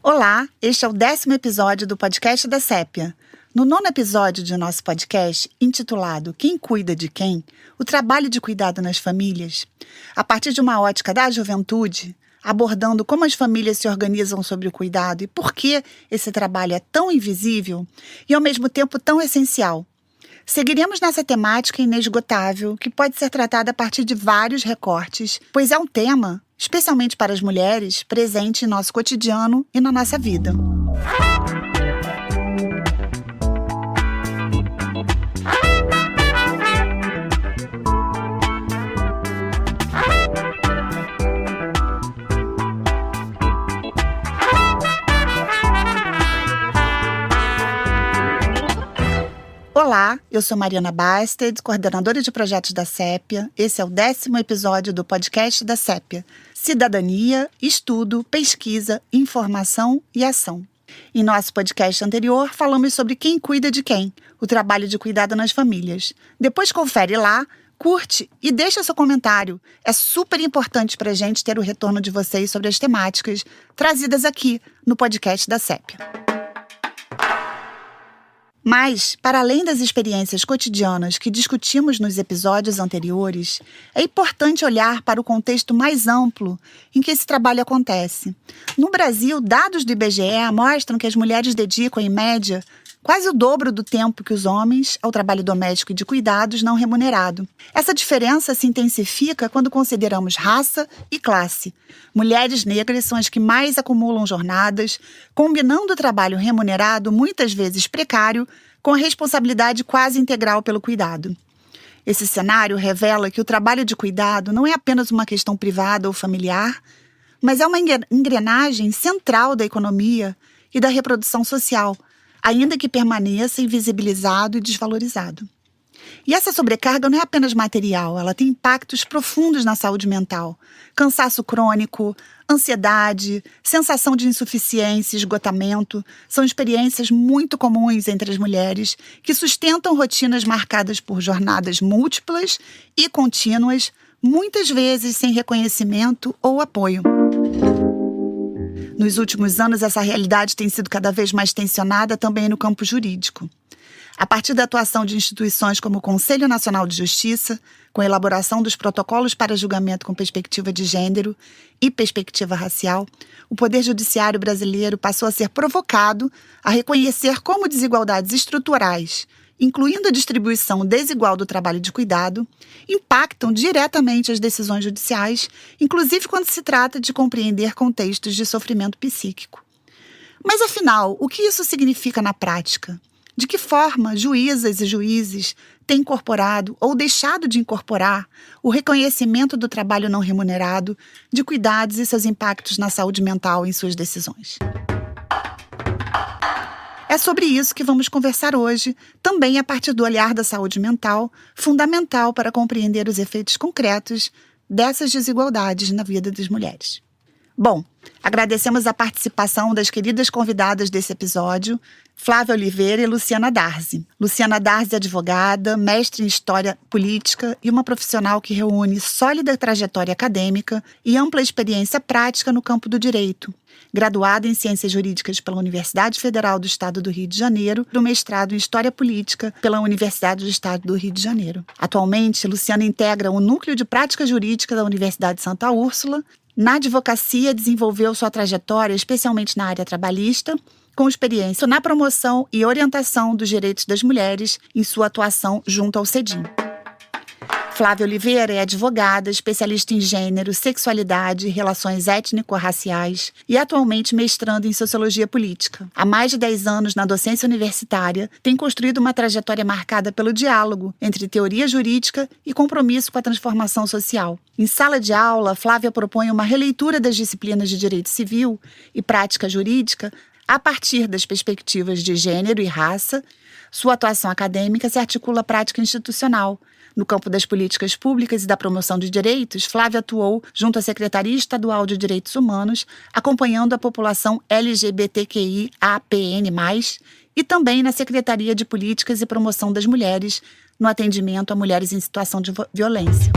Olá, este é o 10º episódio do podcast da Sépia. No 9º episódio de nosso podcast, intitulado Quem Cuida de Quem? O trabalho de cuidado nas famílias, a partir de uma ótica da juventude, abordando como as famílias se organizam sobre o cuidado e por que esse trabalho é tão invisível e ao mesmo tempo tão essencial. Seguiremos nessa temática inesgotável que pode ser tratada a partir de vários recortes, pois é um tema, especialmente para as mulheres, presente em nosso cotidiano e na nossa vida. Olá, eu sou Mariana Basted, coordenadora de projetos da Sépia. Esse é o 10º episódio do podcast da Sépia. Cidadania, estudo, pesquisa, informação e ação. Em nosso podcast anterior, falamos sobre quem cuida de quem, o trabalho de cuidado nas famílias. Depois confere lá, curte e deixa seu comentário. É super importante para a gente ter o retorno de vocês sobre as temáticas trazidas aqui no podcast da Sépia. Mas, para além das experiências cotidianas que discutimos nos episódios anteriores, é importante olhar para o contexto mais amplo em que esse trabalho acontece. No Brasil, dados do IBGE mostram que as mulheres dedicam, em média, quase o dobro do tempo que os homens ao trabalho doméstico e de cuidados não remunerado. Essa diferença se intensifica quando consideramos raça e classe. Mulheres negras são as que mais acumulam jornadas, combinando o trabalho remunerado, muitas vezes precário, com a responsabilidade quase integral pelo cuidado. Esse cenário revela que o trabalho de cuidado não é apenas uma questão privada ou familiar, mas é uma engrenagem central da economia e da reprodução social, ainda que permaneça invisibilizado e desvalorizado. E essa sobrecarga não é apenas material, ela tem impactos profundos na saúde mental. Cansaço crônico, ansiedade, sensação de insuficiência, esgotamento, são experiências muito comuns entre as mulheres que sustentam rotinas marcadas por jornadas múltiplas e contínuas, muitas vezes sem reconhecimento ou apoio. Nos últimos anos, essa realidade tem sido cada vez mais tensionada também no campo jurídico. A partir da atuação de instituições como o Conselho Nacional de Justiça, com a elaboração dos protocolos para julgamento com perspectiva de gênero e perspectiva racial, o Poder Judiciário brasileiro passou a ser provocado a reconhecer como desigualdades estruturais, incluindo a distribuição desigual do trabalho de cuidado, impactam diretamente as decisões judiciais, inclusive quando se trata de compreender contextos de sofrimento psíquico. Mas, afinal, o que isso significa na prática? De que forma juízas e juízes têm incorporado ou deixado de incorporar o reconhecimento do trabalho não remunerado, de cuidados e seus impactos na saúde mental em suas decisões? É sobre isso que vamos conversar hoje, também a partir do olhar da saúde mental, fundamental para compreender os efeitos concretos dessas desigualdades na vida das mulheres. Bom, agradecemos a participação das queridas convidadas desse episódio, Flávia Oliveira e Luciana Darzi. Luciana Darzi é advogada, mestre em História Política e uma profissional que reúne sólida trajetória acadêmica e ampla experiência prática no campo do direito. Graduada em Ciências Jurídicas pela Universidade Federal do Estado do Rio de Janeiro, do mestrado em História Política pela Universidade do Estado do Rio de Janeiro. Atualmente, Luciana integra o Núcleo de Prática Jurídica da Universidade de Santa Úrsula. Na advocacia, desenvolveu sua trajetória, especialmente na área trabalhista, com experiência na promoção e orientação dos direitos das mulheres em sua atuação junto ao CEDIM. Flávia Oliveira é advogada, especialista em gênero, sexualidade e relações étnico-raciais e atualmente mestrando em Sociologia Política. Há mais de 10 anos na docência universitária, tem construído uma trajetória marcada pelo diálogo entre teoria jurídica e compromisso com a transformação social. Em sala de aula, Flávia propõe uma releitura das disciplinas de direito civil e prática jurídica a partir das perspectivas de gênero e raça. Sua atuação acadêmica se articula à prática institucional. No campo das políticas públicas e da promoção de direitos, Flávia atuou junto à Secretaria Estadual de Direitos Humanos, acompanhando a população LGBTQIAPN+, e também na Secretaria de Políticas e Promoção das Mulheres, no atendimento a mulheres em situação de violência.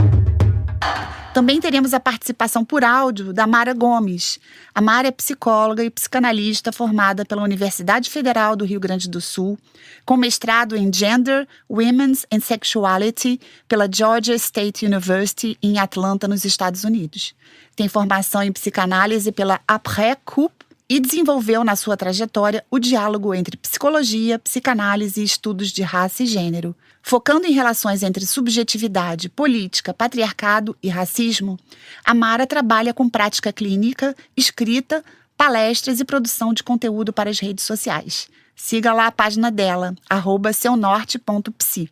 Também teremos a participação por áudio da Mara Gomes. A Mara é psicóloga e psicanalista formada pela Universidade Federal do Rio Grande do Sul, com mestrado em Gender, Women's and Sexuality pela Georgia State University em Atlanta, nos Estados Unidos. Tem formação em psicanálise pela Après Coup e desenvolveu na sua trajetória o diálogo entre psicologia, psicanálise e estudos de raça e gênero. Focando em relações entre subjetividade, política, patriarcado e racismo, a Mara trabalha com prática clínica, escrita, palestras e produção de conteúdo para as redes sociais. Siga lá a página dela, @seunorte.psi.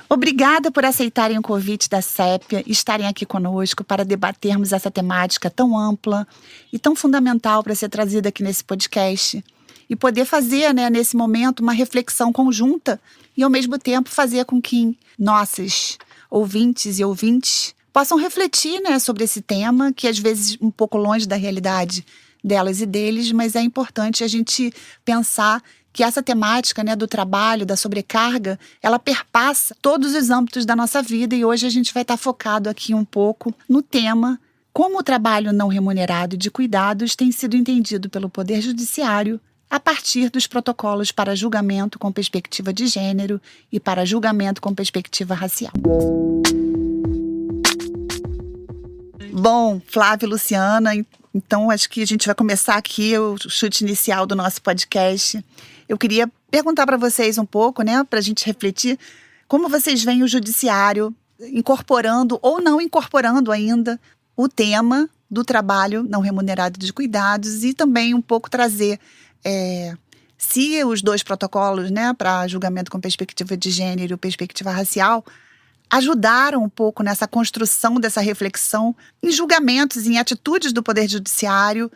Obrigada por aceitarem o convite da Sépia e estarem aqui conosco para debatermos essa temática tão ampla e tão fundamental para ser trazida aqui nesse podcast. E poder fazer, nesse momento, uma reflexão conjunta e, ao mesmo tempo, fazer com que nossos ouvintes e ouvintes possam refletir, sobre esse tema, que às vezes um pouco longe da realidade delas e deles, mas é importante a gente pensar que essa temática, do trabalho, da sobrecarga, ela perpassa todos os âmbitos da nossa vida, e hoje a gente vai estar focado aqui um pouco no tema como o trabalho não remunerado de cuidados tem sido entendido pelo Poder Judiciário a partir dos protocolos para julgamento com perspectiva de gênero e para julgamento com perspectiva racial. Bom, Flávia e Luciana, então acho que a gente vai começar aqui o chute inicial do nosso podcast. Eu queria perguntar para vocês um pouco, para a gente refletir, como vocês veem o judiciário incorporando ou não incorporando ainda o tema do trabalho não remunerado de cuidados, e também um pouco trazer se os dois protocolos, para julgamento com perspectiva de gênero e perspectiva racial, ajudaram um pouco nessa construção dessa reflexão em julgamentos, em atitudes do Poder Judiciário,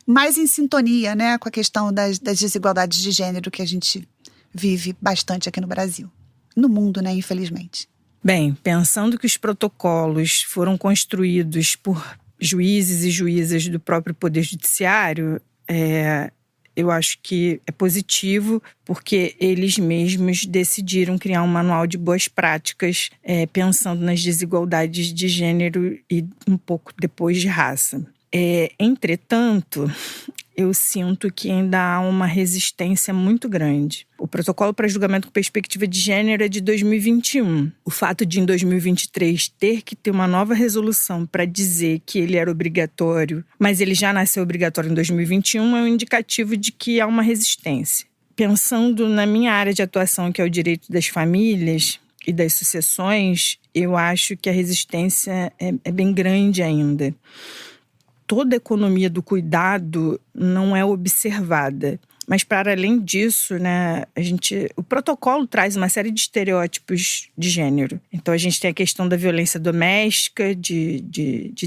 mais em sintonia, com a questão das desigualdades de gênero que a gente vive bastante aqui no Brasil. No mundo, infelizmente. Bem, pensando que os protocolos foram construídos por juízes e juízas do próprio Poder Judiciário, eu acho que é positivo, porque eles mesmos decidiram criar um manual de boas práticas, pensando nas desigualdades de gênero e um pouco depois de raça. Entretanto, eu sinto que ainda há uma resistência muito grande. O protocolo para julgamento com perspectiva de gênero é de 2021. O fato de, em 2023, ter que ter uma nova resolução para dizer que ele era obrigatório, mas ele já nasceu obrigatório em 2021, é um indicativo de que há uma resistência. Pensando na minha área de atuação, que é o direito das famílias e das sucessões, eu acho que a resistência é bem grande ainda. Toda a economia do cuidado não é observada. Mas, para além disso, o protocolo traz uma série de estereótipos de gênero. Então, a gente tem a questão da violência doméstica, de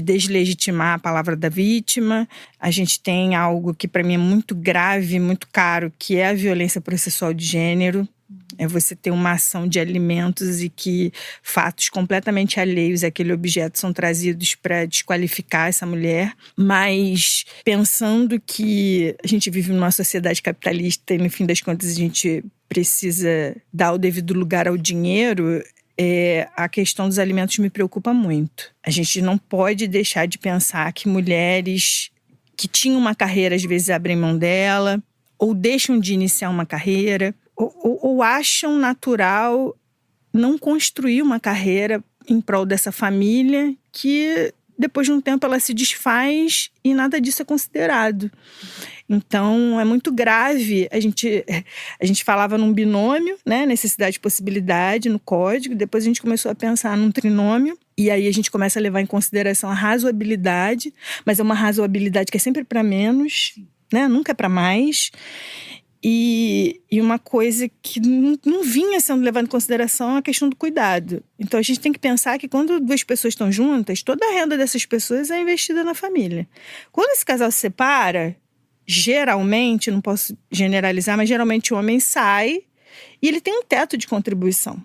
deslegitimar a palavra da vítima. A gente tem algo que, para mim, é muito grave, muito caro, que é a violência processual de gênero. É você ter uma ação de alimentos e que fatos completamente alheios àquele objeto são trazidos para desqualificar essa mulher. Mas pensando que a gente vive numa sociedade capitalista e, no fim das contas, a gente precisa dar o devido lugar ao dinheiro, a questão dos alimentos me preocupa muito. A gente não pode deixar de pensar que mulheres que tinham uma carreira, às vezes, abrem mão dela ou deixam de iniciar uma carreira, ou acham natural não construir uma carreira em prol dessa família, que depois de um tempo ela se desfaz e nada disso é considerado. Então é muito grave. A gente falava num binômio, necessidade e possibilidade no código, depois a gente começou a pensar num trinômio, e aí a gente começa a levar em consideração a razoabilidade, mas é uma razoabilidade que é sempre para menos, nunca é para mais. E uma coisa que não vinha sendo levada em consideração é a questão do cuidado. Então a gente tem que pensar que quando duas pessoas estão juntas, toda a renda dessas pessoas é investida na família. Quando esse casal se separa, geralmente, não posso generalizar, mas geralmente o homem sai e ele tem um teto de contribuição.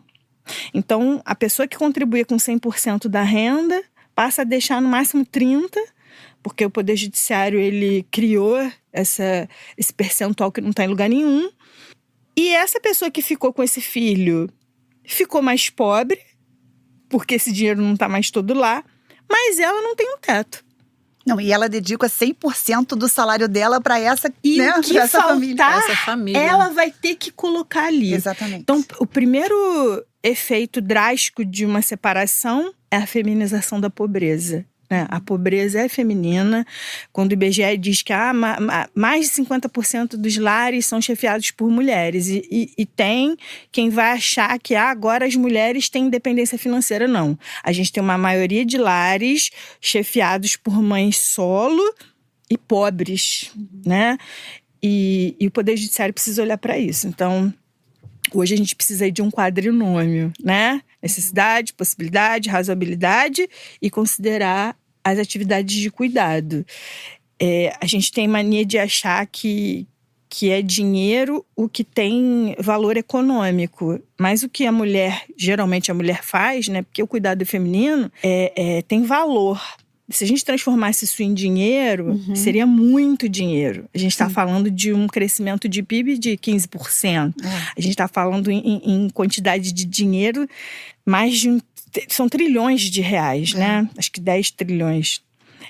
Então a pessoa que contribuía com 100% da renda passa a deixar no máximo 30%, porque o Poder Judiciário ele criou esse percentual que não está em lugar nenhum. E essa pessoa que ficou com esse filho ficou mais pobre, porque esse dinheiro não está mais todo lá, mas ela não tem um teto. Não, e ela dedica 100% do salário dela para essa, E né, o que pra essa faltar, família. Essa família. ela vai ter que colocar ali. Exatamente. Então, o primeiro efeito drástico de uma separação é a feminização da pobreza. Né? A pobreza é feminina. Quando o IBGE diz que mais de 50% dos lares são chefiados por mulheres. E tem quem vai achar que agora as mulheres têm independência financeira. Não. A gente tem uma maioria de lares chefiados por mães solo e pobres. Né? E o Poder Judiciário precisa olhar para isso. Então, hoje a gente precisa de um quadrinômio, né? Necessidade, possibilidade, razoabilidade e considerar as atividades de cuidado. A gente tem mania de achar que é dinheiro o que tem valor econômico. Mas o que geralmente a mulher faz, né? Porque o cuidado feminino tem valor. Se a gente transformasse isso em dinheiro, seria muito dinheiro. A gente está falando de um crescimento de PIB de 15%. A gente está falando em quantidade de dinheiro, são trilhões de reais, né? Acho que 10 trilhões.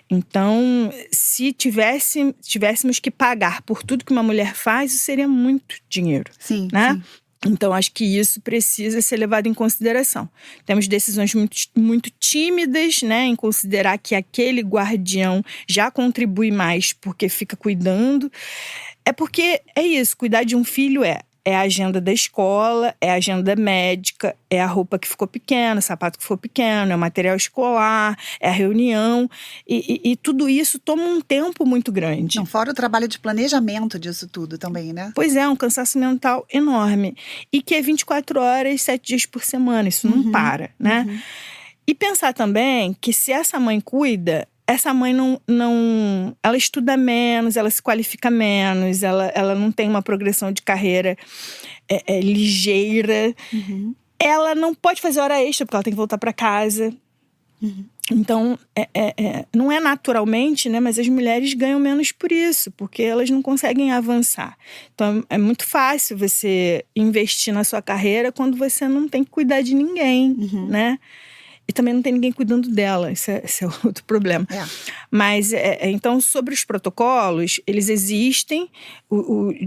Então, se tivéssemos que pagar por tudo que uma mulher faz, isso seria muito dinheiro. Sim, né? sim. Então, acho que isso precisa ser levado em consideração. Temos decisões muito, muito tímidas, né, em considerar que aquele guardião já contribui mais porque fica cuidando. É porque é isso, cuidar de um filho é a agenda da escola, é a agenda médica, é a roupa que ficou pequena, o sapato que ficou pequeno, é o material escolar, é a reunião. E tudo isso toma um tempo muito grande. Não, fora o trabalho de planejamento disso tudo também, né? Pois é, um cansaço mental enorme. E que é 24 horas, 7 dias por semana, isso não para, né? E pensar também que se essa mãe cuida, essa mãe ela estuda menos, ela se qualifica menos, ela não tem uma progressão de carreira ligeira. Ela não pode fazer hora extra, porque ela tem que voltar para casa. Então, não é naturalmente, né? Mas as mulheres ganham menos por isso, porque elas não conseguem avançar. Então, é muito fácil você investir na sua carreira quando você não tem que cuidar de ninguém, né? E também não tem ninguém cuidando dela, esse é outro problema. Mas, então, sobre os protocolos, eles existem,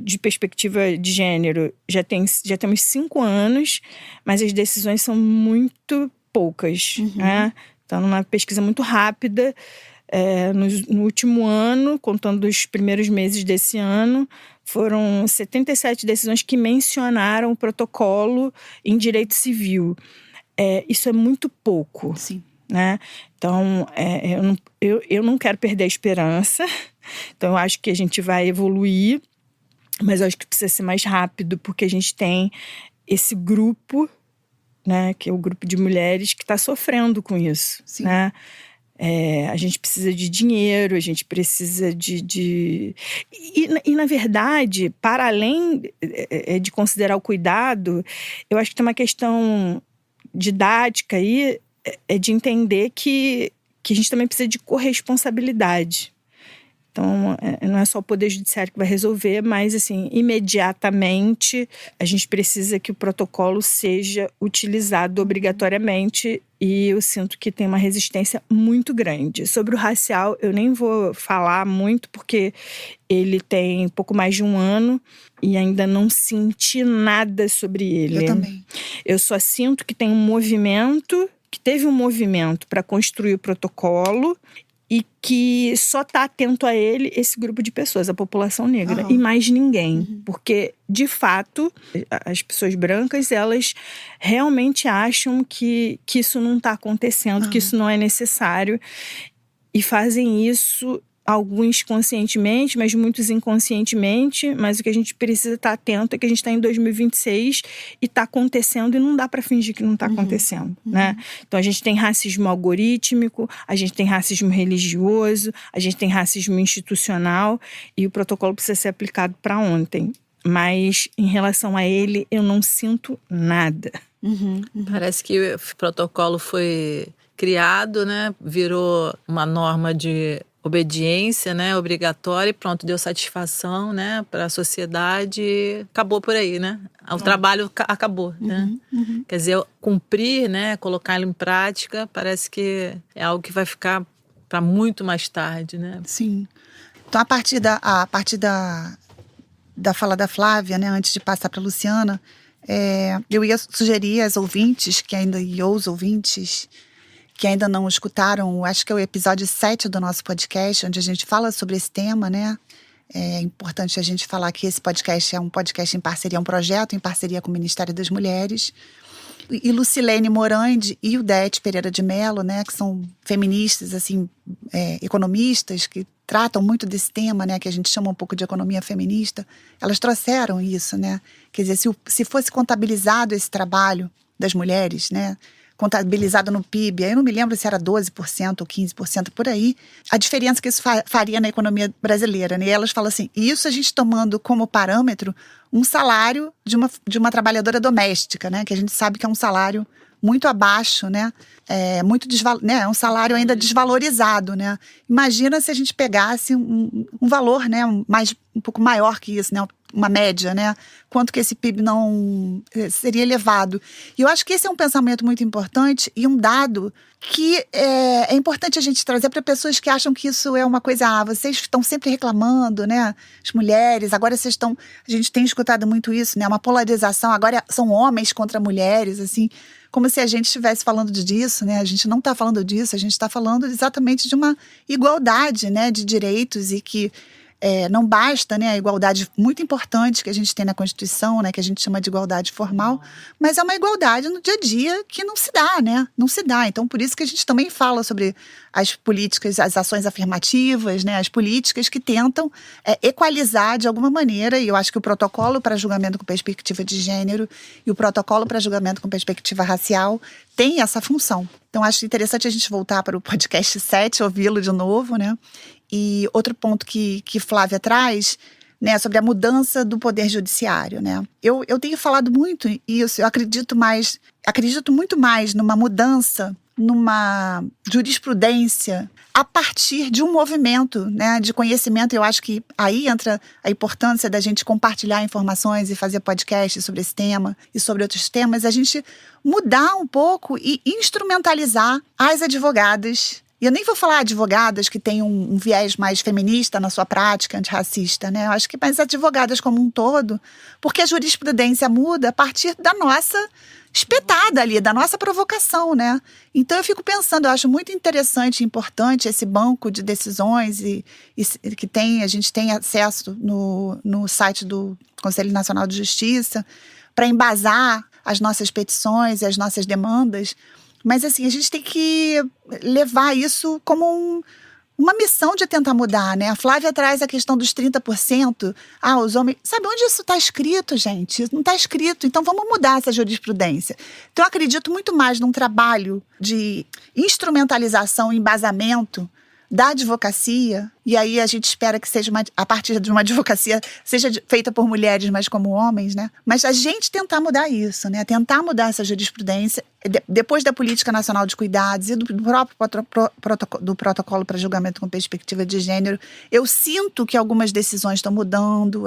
de perspectiva de gênero, já temos 5 anos, mas as decisões são muito poucas, né? Então, numa pesquisa muito rápida, no último ano, contando os primeiros meses desse ano, foram 77 decisões que mencionaram o protocolo em direito civil. Isso é muito pouco. Sim. Né? Então, eu não quero perder a esperança. Então, eu acho que a gente vai evoluir, mas eu acho que precisa ser mais rápido, porque a gente tem esse grupo, né, que é o grupo de mulheres que está sofrendo com isso. Sim. Né? A gente precisa de dinheiro, a gente precisa de... E, na verdade, para além de considerar o cuidado, eu acho que tem uma questão didática aí, de entender que a gente também precisa de corresponsabilidade. Então, não é só o Poder Judiciário que vai resolver, mas, assim, imediatamente a gente precisa que o protocolo seja utilizado obrigatoriamente, e eu sinto que tem uma resistência muito grande. Sobre o racial, eu nem vou falar muito, porque ele tem pouco mais de 1 ano e ainda não senti nada sobre ele. Eu também. Eu só sinto que tem que teve um movimento para construir o protocolo, e que só está atento a ele esse grupo de pessoas, a população negra, e mais ninguém. Porque, de fato, as pessoas brancas, elas realmente acham que isso não está acontecendo, que isso não é necessário, e fazem isso, alguns conscientemente, mas muitos inconscientemente. Mas o que a gente precisa estar atento é que a gente está em 2026 e está acontecendo, e não dá para fingir que não está acontecendo, né? Então, a gente tem racismo algorítmico, a gente tem racismo religioso, a gente tem racismo institucional, e o protocolo precisa ser aplicado para ontem. Mas, em relação a ele, eu não sinto nada. Parece que o protocolo foi criado, né? Virou uma norma de obediência, né, obrigatória, e pronto, deu satisfação, né, para a sociedade, acabou por aí, né? O trabalho acabou, né? Quer dizer, cumprir, né, colocá-lo em prática, parece que é algo que vai ficar para muito mais tarde, né? Sim. Então, a partir da fala da Flávia, né, antes de passar para a Luciana, eu ia sugerir às ouvintes, e aos ouvintes que ainda não escutaram, acho que é o episódio 7 do nosso podcast, onde a gente fala sobre esse tema, né? É importante a gente falar que esse podcast é um podcast em parceria, um projeto em parceria com o Ministério das Mulheres. E Lucilene Morandi e Udete Pereira de Mello, né, que são feministas, assim, economistas, que tratam muito desse tema, né, que a gente chama um pouco de economia feminista, elas trouxeram isso, né? Quer dizer, se fosse contabilizado esse trabalho das mulheres, né, contabilizado no PIB, aí eu não me lembro se era 12% ou 15% por aí, a diferença que isso faria na economia brasileira, né? E elas falam assim, isso a gente tomando como parâmetro um salário de uma trabalhadora doméstica, né? Que a gente sabe que é um salário muito abaixo, né? É um salário ainda desvalorizado, né? Imagina se a gente pegasse um valor, né, um pouco maior que isso, né? Uma média, né? Quanto que esse PIB não seria elevado. E eu acho que esse é um pensamento muito importante e um dado que é importante a gente trazer para pessoas que acham que isso é uma coisa, vocês estão sempre reclamando, né? As mulheres, agora a gente tem escutado muito isso, né? Uma polarização, agora são homens contra mulheres, assim, como se a gente estivesse falando disso, né? A gente não está falando disso, a gente está falando exatamente de uma igualdade, né, de direitos e que não basta, né, a igualdade muito importante que a gente tem na Constituição, né, que a gente chama de igualdade formal, mas é uma igualdade no dia a dia que não se dá, né? Não se dá. Então, por isso que a gente também fala sobre as políticas, as ações afirmativas, né, as políticas que tentam equalizar de alguma maneira, e eu acho que o protocolo para julgamento com perspectiva de gênero e o protocolo para julgamento com perspectiva racial tem essa função. Então, acho interessante a gente voltar para o podcast 7, ouvi-lo de novo, né? E outro ponto que Flávia traz, né, sobre a mudança do poder judiciário, né? Eu tenho falado muito isso, eu acredito muito mais numa mudança, numa jurisprudência a partir de um movimento, né, de conhecimento. Eu acho que aí entra a importância da gente compartilhar informações e fazer podcasts sobre esse tema e sobre outros temas, a gente mudar um pouco e instrumentalizar as advogadas. E eu nem vou falar advogadas que têm um viés mais feminista na sua prática antirracista, né? Eu acho que mais advogadas como um todo, porque a jurisprudência muda a partir da nossa espetada ali, da nossa provocação, né? Então eu fico pensando, eu acho muito interessante e importante esse banco de decisões e que a gente tem acesso no site do Conselho Nacional de Justiça para embasar as nossas petições e as nossas demandas. Mas, assim, a gente tem que levar isso como uma missão de tentar mudar, né? A Flávia traz a questão dos 30%. Os homens... Sabe onde isso está escrito, gente? Não está escrito. Então, vamos mudar essa jurisprudência. Então, eu acredito muito mais num trabalho de instrumentalização e embasamento da advocacia, e aí a gente espera que seja a partir de uma advocacia seja feita por mulheres, mas como homens, né? Mas a gente tentar mudar isso, né? Tentar mudar essa jurisprudência, depois da Política Nacional de Cuidados e do próprio do protocolo para julgamento com perspectiva de gênero, eu sinto que algumas decisões estão mudando,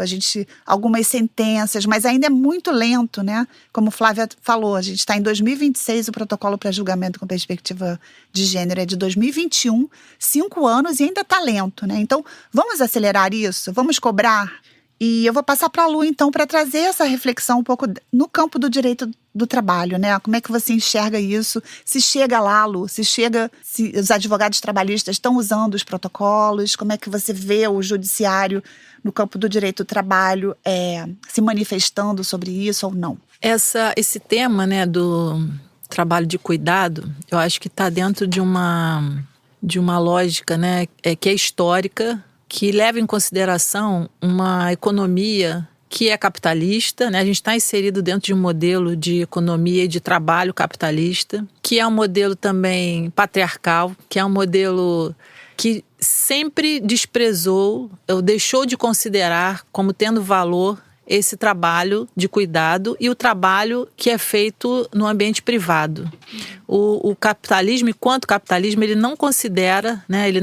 algumas sentenças, mas ainda é muito lento, né? Como Flávia falou, a gente está em 2026, o protocolo para julgamento com perspectiva de gênero é de 2021, 5 anos e ainda está lento, né? Então, vamos acelerar isso? Vamos cobrar? E eu vou passar para a Lu, então, para trazer essa reflexão um pouco no campo do direito do trabalho, né? Como é que você enxerga isso? Se chega lá, Lu, se os advogados trabalhistas estão usando os protocolos, como é que você vê o judiciário no campo do direito do trabalho se manifestando sobre isso ou não? Esse tema, né, do trabalho de cuidado, eu acho que está dentro de uma lógica, né, que é histórica, que leva em consideração uma economia que é capitalista, né? A gente está inserido dentro de um modelo de economia e de trabalho capitalista, que é um modelo também patriarcal, que é um modelo que sempre desprezou ou deixou de considerar como tendo valor esse trabalho de cuidado e o trabalho que é feito no ambiente privado. O capitalismo, enquanto capitalismo, ele não considera, né, ele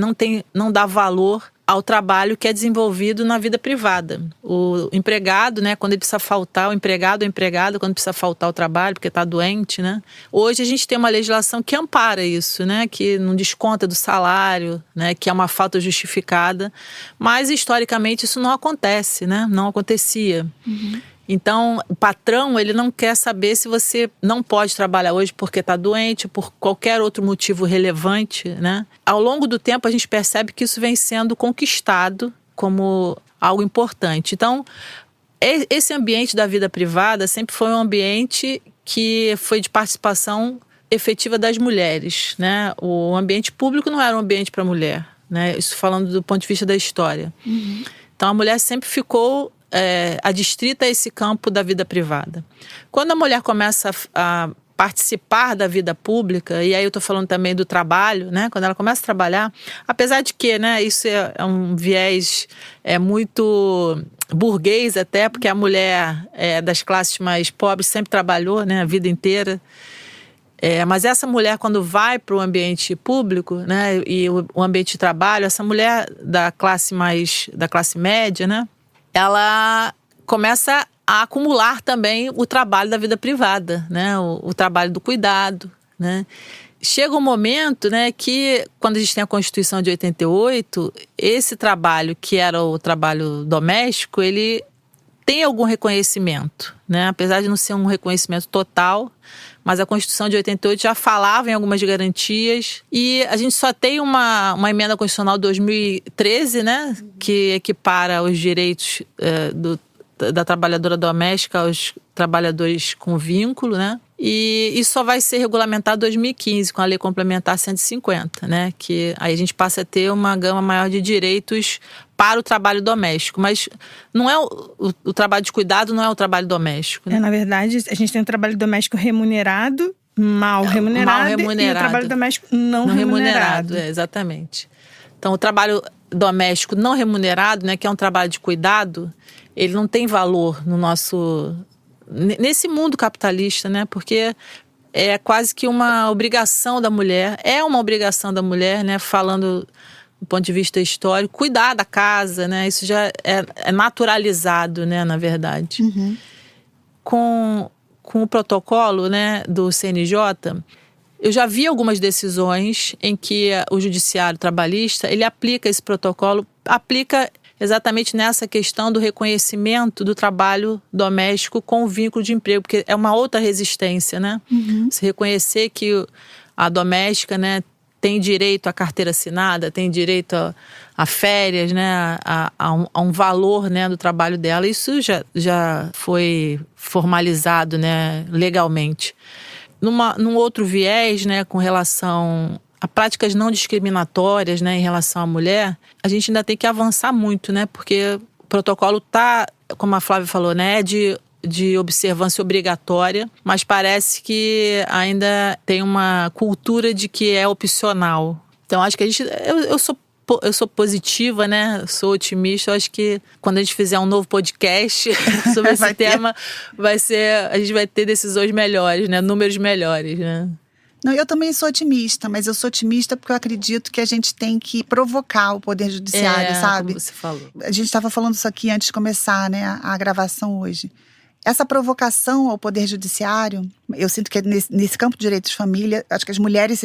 não dá valor ao trabalho que é desenvolvido na vida privada. O empregado, né, quando ele precisa faltar, o empregado ou empregada, quando precisa faltar ao trabalho porque está doente, né? Hoje a gente tem uma legislação que ampara isso, né, que não desconta do salário, né, que é uma falta justificada, mas historicamente isso não acontece, né? Não acontecia. Então, o patrão, ele não quer saber se você não pode trabalhar hoje porque está doente, por qualquer outro motivo relevante, né? Ao longo do tempo, a gente percebe que isso vem sendo conquistado como algo importante. Então, esse ambiente da vida privada sempre foi um ambiente que foi de participação efetiva das mulheres, né? O ambiente público não era um ambiente para mulher, né? Isso falando do ponto de vista da história. Então, a mulher sempre ficou adstrita a esse campo da vida privada. Quando a mulher começa a participar da vida pública, e aí eu estou falando também do trabalho, né? Quando ela começa a trabalhar, apesar de que, né, isso é um viés muito burguês até, porque a mulher das classes mais pobres sempre trabalhou, né, a vida inteira. Mas essa mulher, quando vai para o ambiente público, né, e o ambiente de trabalho, essa mulher da classe média, né, ela começa a acumular também o trabalho da vida privada, né? O trabalho do cuidado, né? Chega um momento, né, que quando a gente tem a Constituição de 88, esse trabalho que era o trabalho doméstico, ele tem algum reconhecimento, né? Apesar de não ser um reconhecimento total, mas a Constituição de 88 já falava em algumas garantias e a gente só tem uma emenda constitucional de 2013, né, que equipara os direitos da trabalhadora doméstica aos trabalhadores com vínculo, né? E isso só vai ser regulamentado em 2015 com a Lei Complementar 150, né? Que aí a gente passa a ter uma gama maior de direitos para o trabalho doméstico, mas não é o trabalho de cuidado não é o trabalho doméstico, né? Na verdade, a gente tem o trabalho doméstico remunerado, mal remunerado e o trabalho doméstico não remunerado. Exatamente. Então, o trabalho doméstico não remunerado, né, que é um trabalho de cuidado, ele não tem valor nesse mundo capitalista, né? Porque é quase que uma obrigação da mulher, né? Falando do ponto de vista histórico, cuidar da casa, né? Isso já é naturalizado, né? Na verdade. Com o protocolo, né, do CNJ, eu já vi algumas decisões em que o judiciário trabalhista, ele aplica esse protocolo, aplica exatamente nessa questão do reconhecimento do trabalho doméstico com o vínculo de emprego, porque é uma outra resistência, né? Se reconhecer que a doméstica, né, tem direito à carteira assinada, tem direito a férias, né, a um valor, né, do trabalho dela, isso já foi formalizado, né, legalmente. Num outro viés, né, com relação a práticas não discriminatórias, né, em relação à mulher, a gente ainda tem que avançar muito, né, porque o protocolo está, como a Flávia falou, né, de observância obrigatória, mas parece que ainda tem uma cultura de que é opcional. Então, acho que eu sou positiva, né? Sou otimista. Eu acho que quando a gente fizer um novo podcast sobre esse tema, a gente vai ter decisões melhores, né? Números melhores, né? Não, eu também sou otimista, mas eu sou otimista porque eu acredito que a gente tem que provocar o Poder Judiciário, sabe? Como você falou. A gente estava falando isso aqui antes de começar, né, a gravação hoje. Essa provocação ao Poder Judiciário, eu sinto que nesse campo de direitos de família, acho que as mulheres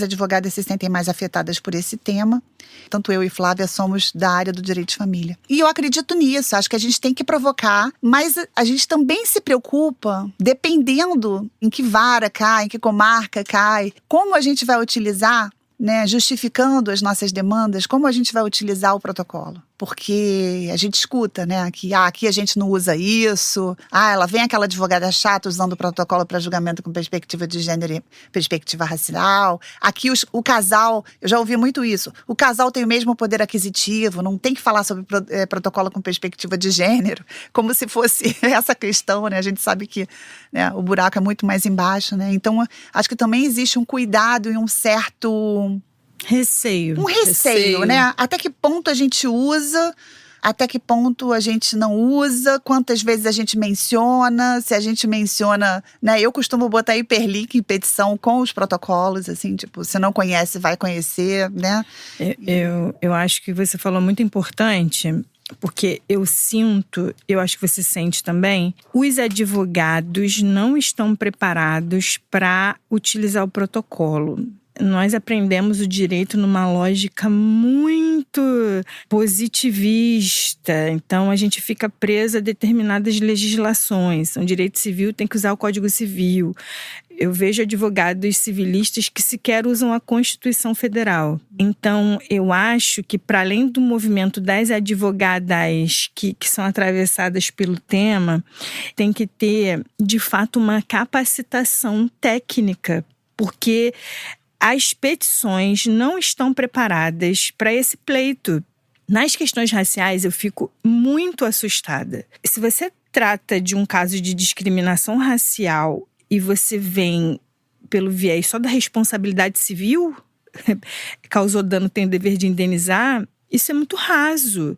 advogadas se sentem mais afetadas por esse tema. Tanto eu e Flávia somos da área do direito de família. E eu acredito nisso, acho que a gente tem que provocar, mas a gente também se preocupa, dependendo em que vara cai, em que comarca cai, como a gente vai utilizar, né, justificando as nossas demandas, como a gente vai utilizar o protocolo. Porque a gente escuta, né, que aqui a gente não usa isso, ela vem aquela advogada chata usando o protocolo para julgamento com perspectiva de gênero e perspectiva racial. Aqui o casal, eu já ouvi muito isso, o casal tem o mesmo poder aquisitivo, não tem que falar sobre protocolo com perspectiva de gênero, como se fosse essa questão, né, a gente sabe que, né, o buraco é muito mais embaixo, né, então acho que também existe um cuidado e um certo... Receio. Um receio, né? Até que ponto a gente usa até que ponto a gente não usa, quantas vezes a gente menciona, se a gente menciona, né? Eu costumo botar hiperlink em petição com os protocolos, assim, tipo, se não conhece, vai conhecer, né? Eu acho que você falou muito importante, porque eu acho que você sente também, os advogados não estão preparados para utilizar o protocolo. Nós aprendemos o direito numa lógica muito positivista. Então, a gente fica preso a determinadas legislações. O direito civil tem que usar o Código Civil. Eu vejo advogados civilistas que sequer usam a Constituição Federal. Então, eu acho que, para além do movimento das advogadas que são atravessadas pelo tema, tem que ter, de fato, uma capacitação técnica, porque as petições não estão preparadas para esse pleito. Nas questões raciais, eu fico muito assustada. Se você trata de um caso de discriminação racial e você vem pelo viés só da responsabilidade civil, causou dano, tem o dever de indenizar, isso é muito raso.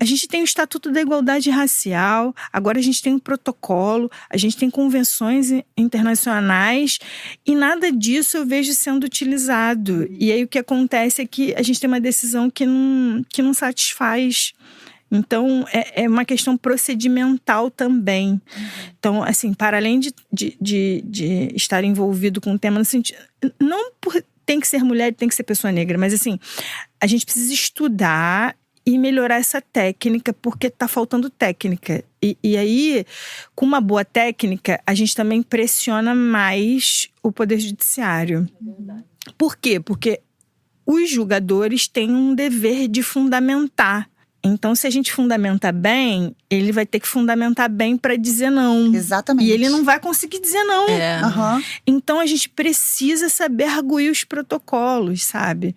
A gente tem o Estatuto da Igualdade Racial, agora a gente tem um protocolo, a gente tem convenções internacionais e nada disso eu vejo sendo utilizado. E aí o que acontece é que a gente tem uma decisão que não satisfaz. Então, é uma questão procedimental também. Então, assim, para além de estar envolvido com o tema no sentido... Não tem que ser mulher, tem que ser pessoa negra, mas assim, a gente precisa estudar e melhorar essa técnica, porque tá faltando técnica. E aí, com uma boa técnica, a gente também pressiona mais o Poder Judiciário. Por quê? Porque os julgadores têm um dever de fundamentar. Então, se a gente fundamenta bem, ele vai ter que fundamentar bem para dizer não. Exatamente. E ele não vai conseguir dizer não. Então, a gente precisa saber arguir os protocolos, sabe?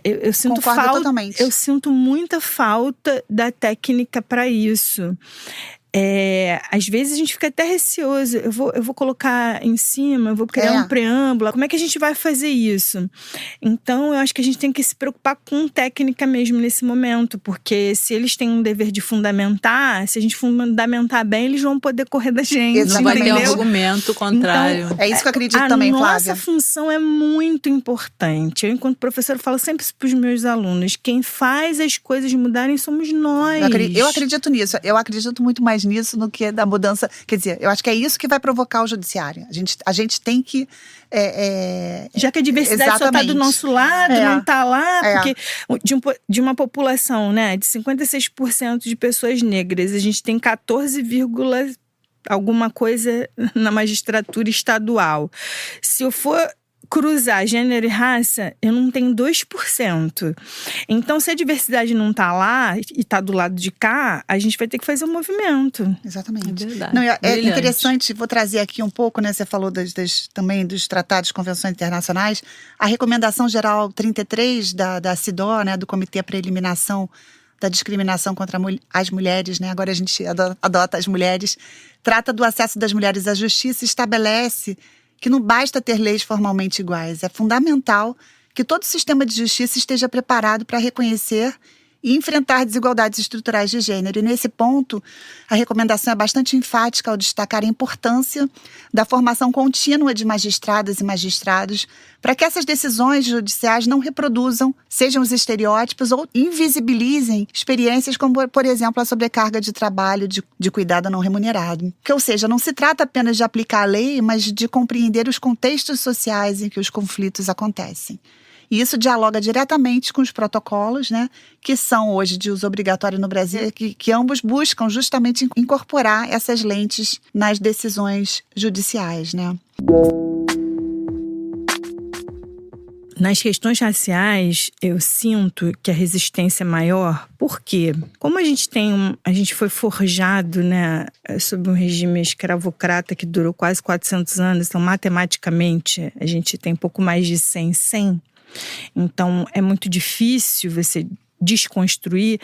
Eu sinto Concordo falta. totalmente. Eu sinto muita falta da técnica para isso. Às vezes a gente fica até receoso. Eu vou colocar em cima, eu vou criar um preâmbulo. Como é que a gente vai fazer isso? Então, eu acho que a gente tem que se preocupar com técnica mesmo nesse momento. Porque se eles têm um dever de fundamentar, se a gente fundamentar bem, eles vão poder correr da gente. Não vai ter um entendeu? argumento contrário. Então, é isso que eu acredito também, Flávia. A nossa função é muito importante. Eu, enquanto professora, falo sempre para os meus alunos: quem faz as coisas mudarem somos nós. Eu acredito nisso. Eu acredito muito mais nisso do que da mudança. Quer dizer, eu acho que é isso que vai provocar o judiciário. A gente tem que... Já que a diversidade só está do nosso lado, não está lá, porque de uma população, né, de 56% de pessoas negras, a gente tem 14, alguma coisa na magistratura estadual. Se eu for cruzar gênero e raça, eu não tenho 2%. Então, se a diversidade não tá lá e tá do lado de cá, a gente vai ter que fazer um movimento. Exatamente. É verdade. Não, é Brilhante. interessante, vou trazer aqui um pouco, né? Você falou também dos tratados, convenções internacionais. A Recomendação Geral 33 da CIDO, né, do Comitê para a Eliminação da Discriminação contra as Mulheres, né? Agora a gente adota as mulheres. Trata do acesso das mulheres à justiça e estabelece que não basta ter leis formalmente iguais. É fundamental que todo sistema de justiça esteja preparado para reconhecer e enfrentar desigualdades estruturais de gênero. E nesse ponto, a recomendação é bastante enfática ao destacar a importância da formação contínua de magistradas e magistrados para que essas decisões judiciais não reproduzam, sejam os estereótipos ou invisibilizem experiências como, por exemplo, a sobrecarga de trabalho de cuidado não remunerado. Ou seja, não se trata apenas de aplicar a lei, mas de compreender os contextos sociais em que os conflitos acontecem. E isso dialoga diretamente com os protocolos, né, que são hoje de uso obrigatório no Brasil, que ambos buscam justamente incorporar essas lentes nas decisões judiciais, né? Nas questões raciais, eu sinto que a resistência é maior. Por quê? Como a gente foi forjado, né, sob um regime escravocrata que durou quase 400 anos, então matematicamente a gente tem pouco mais de 100. Então, é muito difícil você desconstruir,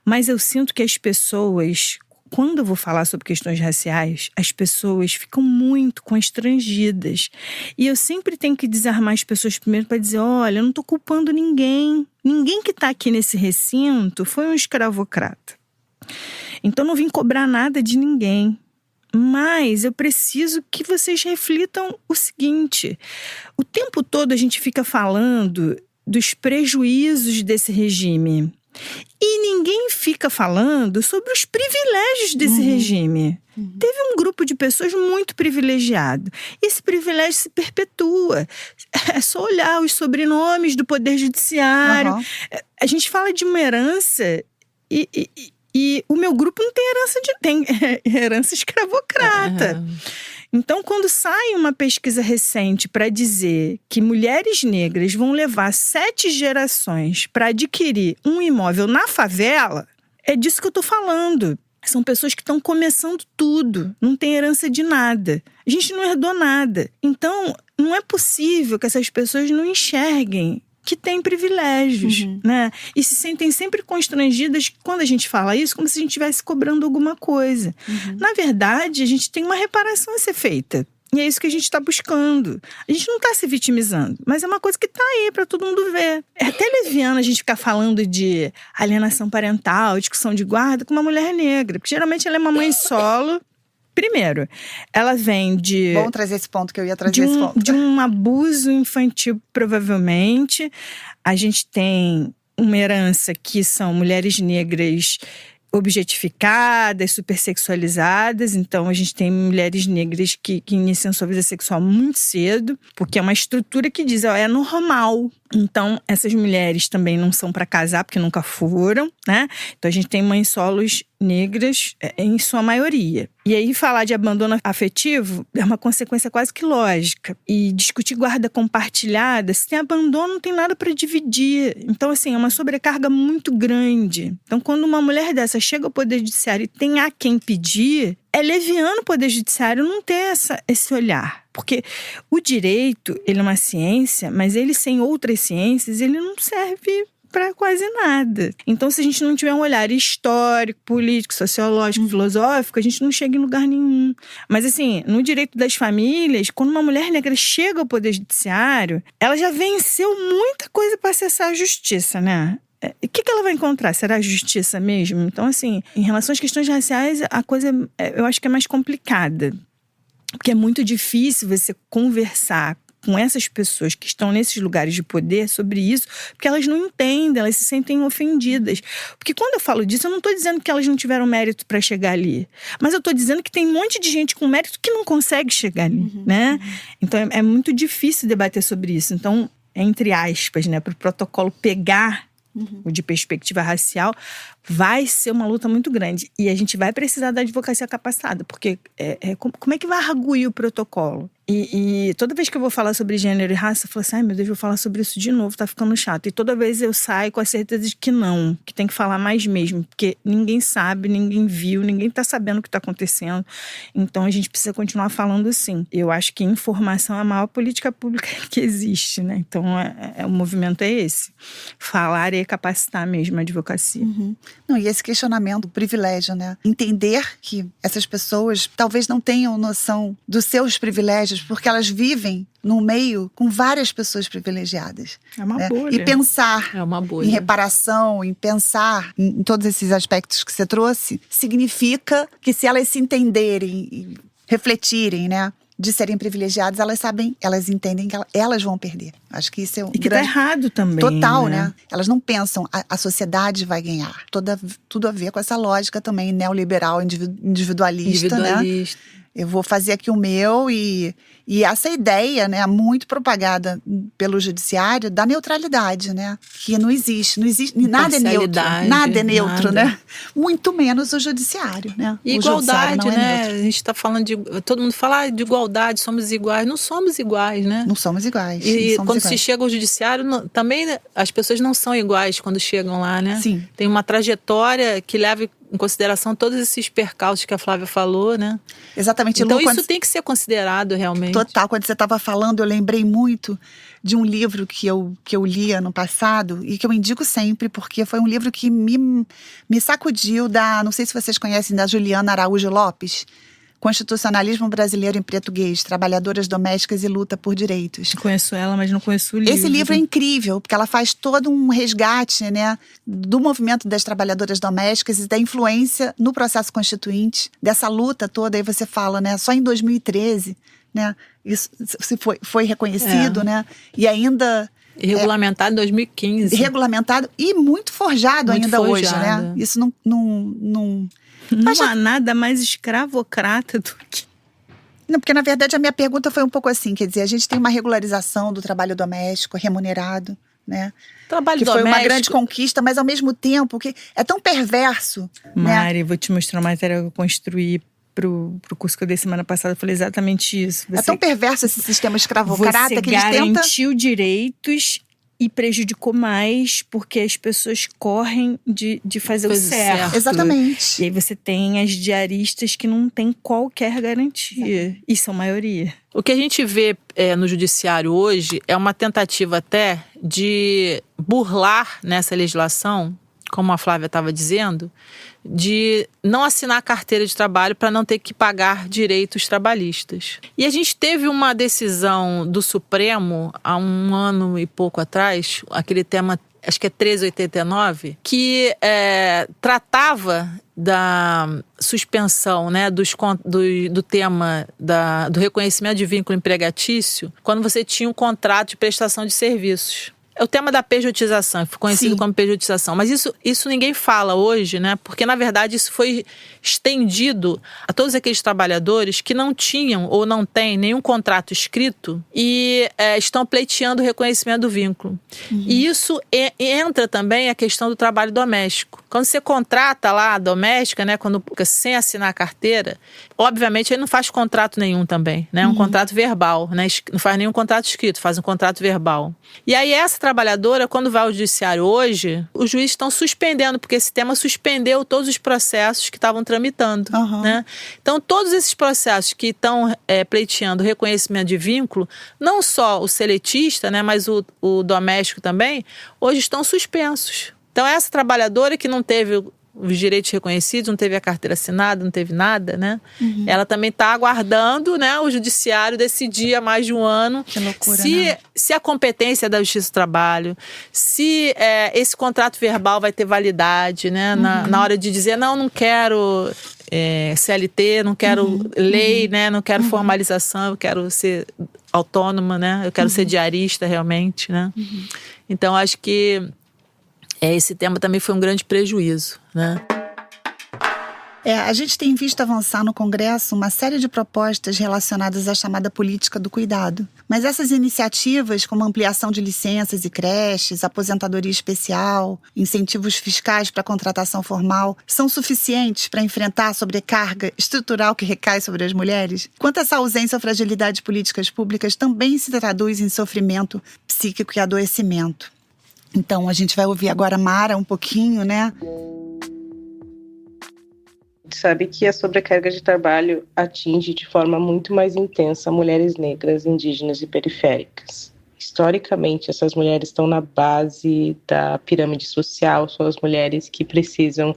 mas eu sinto que as pessoas, quando eu vou falar sobre questões raciais, as pessoas ficam muito constrangidas. E eu sempre tenho que desarmar as pessoas primeiro para dizer: olha, eu não estou culpando ninguém. Ninguém que está aqui nesse recinto foi um escravocrata. Então não vim cobrar nada de ninguém. Mas eu preciso que vocês reflitam o seguinte: o tempo todo a gente fica falando dos prejuízos desse regime. E ninguém fica falando sobre os privilégios desse regime. Teve um grupo de pessoas muito privilegiado. E esse privilégio se perpetua. É só olhar os sobrenomes do Poder Judiciário. A gente fala de uma herança e o meu grupo não tem tem herança escravocrata. Então, quando sai uma pesquisa recente para dizer que mulheres negras vão levar 7 gerações para adquirir um imóvel na favela, é disso que eu estou falando. São pessoas que estão começando tudo, não tem herança de nada. A gente não herdou nada. Então, não é possível que essas pessoas não enxerguem que têm privilégios, né? E se sentem sempre constrangidas quando a gente fala isso, como se a gente estivesse cobrando alguma coisa. Na verdade, a gente tem uma reparação a ser feita. E é isso que a gente está buscando. A gente não está se vitimizando, mas é uma coisa que está aí para todo mundo ver. É até leviano a gente ficar falando de alienação parental, discussão de guarda com uma mulher negra, porque geralmente ela é uma mãe solo. Primeiro, ela vem de... Vamos trazer esse ponto que eu ia trazer esse ponto. De um abuso infantil, provavelmente. A gente tem uma herança que são mulheres negras objetificadas, supersexualizadas. Então, a gente tem mulheres negras que iniciam sua vida sexual muito cedo, porque é uma estrutura que diz, é normal. Então, essas mulheres também não são para casar, porque nunca foram, né? Então, a gente tem mães solos negras em sua maioria. E aí, falar de abandono afetivo é uma consequência quase que lógica. E discutir guarda compartilhada, se tem abandono, não tem nada para dividir. Então, assim, é uma sobrecarga muito grande. Então, quando uma mulher dessa chega ao Poder Judiciário e tem a quem pedir, é leviano o Poder Judiciário não ter esse olhar. Porque o direito, ele é uma ciência, mas ele sem outras ciências, ele não serve para quase nada. Então, se a gente não tiver um olhar histórico, político, sociológico, filosófico, a gente não chega em lugar nenhum. Mas, assim, no direito das famílias, quando uma mulher negra chega ao Poder Judiciário, ela já venceu muita coisa para acessar a justiça, né? O que ela vai encontrar? Será a justiça mesmo? Então, assim, em relação às questões raciais, a coisa, eu acho que é mais complicada. Porque é muito difícil você conversar com essas pessoas que estão nesses lugares de poder sobre isso, porque elas não entendem, elas se sentem ofendidas. Porque quando eu falo disso, eu não estou dizendo que elas não tiveram mérito para chegar ali. Mas eu estou dizendo que tem um monte de gente com mérito que não consegue chegar ali, né? Então, é muito difícil debater sobre isso. Então, entre aspas, né, para o protocolo pegar o de perspectiva racial, vai ser uma luta muito grande. E a gente vai precisar da advocacia capacitada, porque como é que vai arguir o protocolo? E toda vez que eu vou falar sobre gênero e raça, eu falo assim, ai meu Deus, vou falar sobre isso de novo, tá ficando chato. E toda vez eu saio com a certeza de que não, que tem que falar mais mesmo, porque ninguém sabe, ninguém viu, ninguém tá sabendo o que tá acontecendo. Então a gente precisa continuar falando assim. Eu acho que informação é a maior política pública que existe, né? Então o movimento é esse. Falar e capacitar mesmo a advocacia. Não, e esse questionamento, o privilégio, né? Entender que essas pessoas talvez não tenham noção dos seus privilégios, porque elas vivem num meio com várias pessoas privilegiadas. É uma né? bolha. E pensar em reparação, em pensar em todos esses aspectos que você trouxe, significa que se elas se entenderem e refletirem, né? De serem privilegiadas, elas entendem que elas vão perder. Acho que isso é um que tá errado também. Total, né? Elas não pensam, a sociedade vai ganhar. Tudo a ver com essa lógica também neoliberal, individualista, né? Eu vou fazer aqui o meu e essa ideia, né, muito propagada pelo judiciário da neutralidade, né? Que não existe nada é neutro. Nada é neutro, né? Muito menos o judiciário, né? E igualdade, né? A gente está falando todo mundo fala de igualdade, somos iguais. Não somos iguais, né? Não somos iguais. E quando se chega ao judiciário, também né, as pessoas não são iguais quando chegam lá, né? Sim. Tem uma trajetória que leva em consideração todos esses percalços que a Flávia falou, né? Exatamente. Então Lu, isso tem que ser considerado realmente. Total. Quando você estava falando, eu lembrei muito de um livro que eu li ano passado e que eu indico sempre, porque foi um livro que me sacudiu não sei se vocês conhecem, da Juliana Araújo Lopes. Constitucionalismo Brasileiro em Português, Trabalhadoras Domésticas e Luta por Direitos. Conheço ela, mas não conheço o livro. Esse livro é incrível, porque ela faz todo um resgate, né, do movimento das trabalhadoras domésticas e da influência no processo constituinte, dessa luta toda. Aí você fala, né, só em 2013, né, isso foi reconhecido, né, e ainda... Regulamentado em 2015. Regulamentado e muito forjado muito ainda forjado. Hoje, né? Isso não Não há nada mais escravocrata do que... Não, porque na verdade a minha pergunta foi um pouco assim, quer dizer, a gente tem uma regularização do trabalho doméstico remunerado, né? Trabalho que doméstico. Foi uma grande conquista, mas ao mesmo tempo que é tão perverso. Mari, né? Vou te mostrar uma matéria que eu construí pro curso que eu dei semana passada. Eu falei exatamente isso. É tão perverso esse sistema escravocrata que eles tentam... Você garantiu direitos e prejudicou mais porque as pessoas correm de fazer o certo. Exatamente. E aí você tem as diaristas que não têm qualquer garantia. E são maioria. O que a gente vê no judiciário hoje é uma tentativa até de burlar nessa legislação, como a Flávia estava dizendo, de não assinar a carteira de trabalho para não ter que pagar direitos trabalhistas. E a gente teve uma decisão do Supremo há 1 ano e pouco atrás, aquele tema, acho que é 1389, que tratava da suspensão, né, do tema do reconhecimento de vínculo empregatício quando você tinha um contrato de prestação de serviços. É o tema da pejotização, foi conhecido como pejotização. Mas isso ninguém fala hoje, né? Porque, na verdade, isso foi estendido a todos aqueles trabalhadores que não tinham ou não têm nenhum contrato escrito e estão pleiteando o reconhecimento do vínculo. E isso entra também a questão do trabalho doméstico. Quando você contrata lá a doméstica, né, sem assinar a carteira, obviamente ele não faz contrato nenhum também, né? Um contrato verbal, né? Não faz nenhum contrato escrito, faz um contrato verbal. E aí essa trabalhadora, quando vai ao judiciário hoje, os juízes estão suspendendo, porque esse tema suspendeu todos os processos que estavam tramitando, né? Então, todos esses processos que estão pleiteando reconhecimento de vínculo, não só o seletista, né, mas o doméstico também, hoje estão suspensos. Então, essa trabalhadora que não teve os direitos reconhecidos, não teve a carteira assinada, não teve nada, né? Ela também está aguardando, né, o judiciário decidir há mais de 1 ano que loucura, né? se a competência da Justiça do Trabalho, se esse contrato verbal vai ter validade, né? Na hora de dizer, não quero CLT, não quero lei, né? Não quero formalização, eu quero ser autônoma, né? Eu quero ser diarista realmente, né? Então, acho que esse tema também foi um grande prejuízo, né? A gente tem visto avançar no Congresso uma série de propostas relacionadas à chamada política do cuidado. Mas essas iniciativas, como ampliação de licenças e creches, aposentadoria especial, incentivos fiscais para a contratação formal, são suficientes para enfrentar a sobrecarga estrutural que recai sobre as mulheres? Quanto essa ausência ou fragilidade de políticas públicas também se traduz em sofrimento psíquico e adoecimento. Então, a gente vai ouvir agora a Mara um pouquinho, né? Sabe que a sobrecarga de trabalho atinge de forma muito mais intensa mulheres negras, indígenas e periféricas. Historicamente, essas mulheres estão na base da pirâmide social, são as mulheres que precisam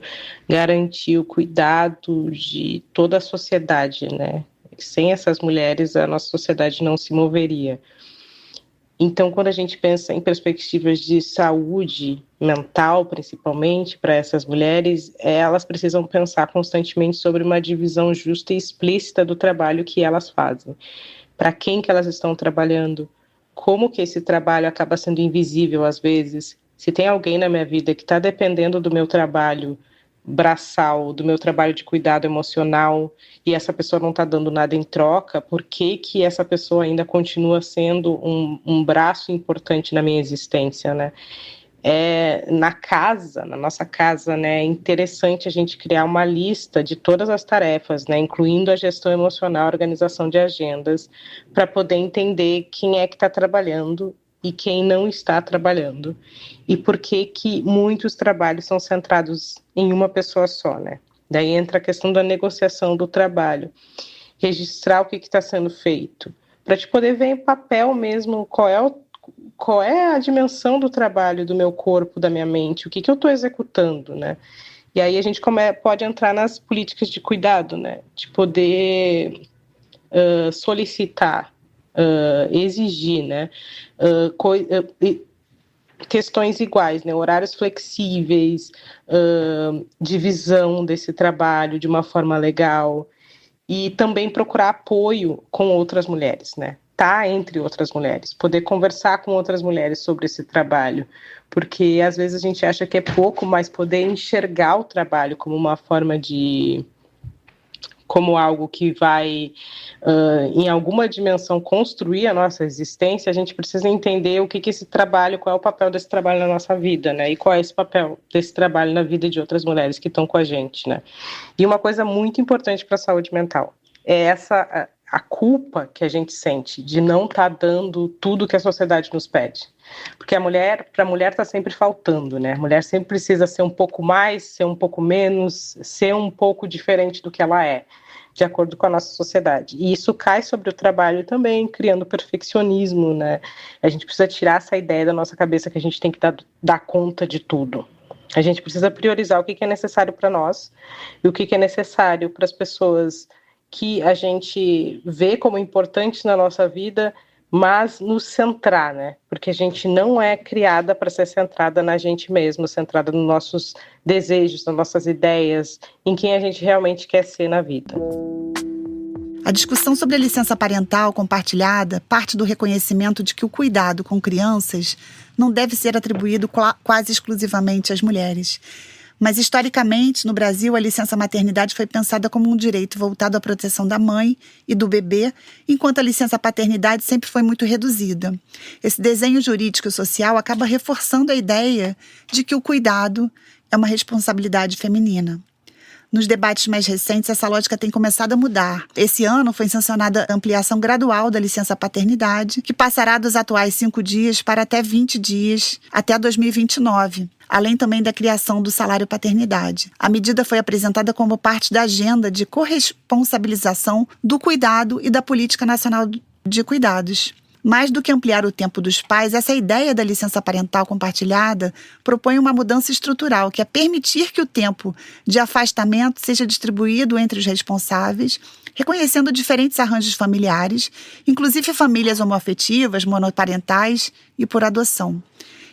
garantir o cuidado de toda a sociedade, né? Sem essas mulheres, a nossa sociedade não se moveria. Então, quando a gente pensa em perspectivas de saúde mental, principalmente, para essas mulheres, elas precisam pensar constantemente sobre uma divisão justa e explícita do trabalho que elas fazem. Para quem que elas estão trabalhando? Como que esse trabalho acaba sendo invisível às vezes? Se tem alguém na minha vida que está dependendo do meu trabalho braçal, do meu trabalho de cuidado emocional, e essa pessoa não está dando nada em troca, por que que essa pessoa ainda continua sendo um braço importante na minha existência, né? Na nossa casa, né, é interessante a gente criar uma lista de todas as tarefas, né, incluindo a gestão emocional, a organização de agendas, para poder entender quem é que está trabalhando e quem não está trabalhando. E por que que muitos trabalhos são centrados em uma pessoa só, né? Daí entra a questão da negociação do trabalho. Registrar o que está sendo feito. Para te poder ver em papel mesmo qual é a dimensão do trabalho do meu corpo, da minha mente, o que eu estou executando, né? E aí a gente pode entrar nas políticas de cuidado, né? De poder solicitar, exigir, né? Questões iguais, né? Horários flexíveis, divisão desse trabalho de uma forma legal e também procurar apoio com outras mulheres, né? Tá entre outras mulheres, poder conversar com outras mulheres sobre esse trabalho, porque às vezes a gente acha que é pouco, mas poder enxergar o trabalho como uma forma como algo que vai, em alguma dimensão, construir a nossa existência, a gente precisa entender o que esse trabalho, qual é o papel desse trabalho na nossa vida, né? E qual é esse papel desse trabalho na vida de outras mulheres que estão com a gente, né? E uma coisa muito importante para a saúde mental é a culpa que a gente sente de não estar dando tudo que a sociedade nos pede. Porque para a mulher está sempre faltando, né? A mulher sempre precisa ser um pouco mais, ser um pouco menos, ser um pouco diferente do que ela é, de acordo com a nossa sociedade. E isso cai sobre o trabalho também, criando perfeccionismo, né? A gente precisa tirar essa ideia da nossa cabeça que a gente tem que dar conta de tudo. A gente precisa priorizar o que é necessário para nós e o que é necessário para as pessoas que a gente vê como importantes na nossa vida, mas nos centrar, né? Porque a gente não é criada para ser centrada na gente mesma, centrada nos nossos desejos, nas nossas ideias, em quem a gente realmente quer ser na vida. A discussão sobre a licença parental compartilhada parte do reconhecimento de que o cuidado com crianças não deve ser atribuído quase exclusivamente às mulheres. Mas, historicamente, no Brasil, a licença maternidade foi pensada como um direito voltado à proteção da mãe e do bebê, enquanto a licença paternidade sempre foi muito reduzida. Esse desenho jurídico e social acaba reforçando a ideia de que o cuidado é uma responsabilidade feminina. Nos debates mais recentes, essa lógica tem começado a mudar. Esse ano foi sancionada a ampliação gradual da licença paternidade, que passará dos atuais 5 dias para até 20 dias, até 2029, além também da criação do salário paternidade. A medida foi apresentada como parte da agenda de corresponsabilização do cuidado e da Política Nacional de Cuidados. Mais do que ampliar o tempo dos pais, essa ideia da licença parental compartilhada propõe uma mudança estrutural, que é permitir que o tempo de afastamento seja distribuído entre os responsáveis, reconhecendo diferentes arranjos familiares, inclusive famílias homoafetivas, monoparentais e por adoção.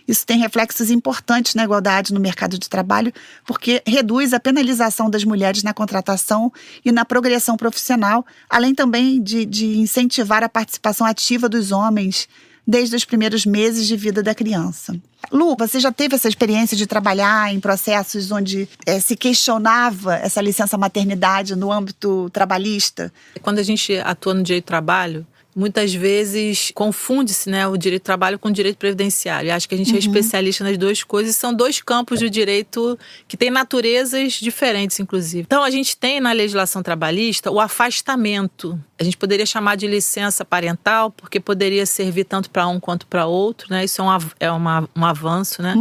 Isso tem reflexos importantes na igualdade no mercado de trabalho, porque reduz a penalização das mulheres na contratação e na progressão profissional, além também de incentivar a participação ativa dos homens desde os primeiros meses de vida da criança. Lu, você já teve essa experiência de trabalhar em processos onde se questionava essa licença maternidade no âmbito trabalhista? Quando a gente atua no direito do trabalho, muitas vezes confunde-se, né, o direito do trabalho com o direito previdenciário. Acho que a gente é especialista nas duas coisas. São dois campos do direito que têm naturezas diferentes, inclusive. Então, a gente tem na legislação trabalhista o afastamento. A gente poderia chamar de licença parental, porque poderia servir tanto para um quanto para outro, né? Isso é um avanço, né?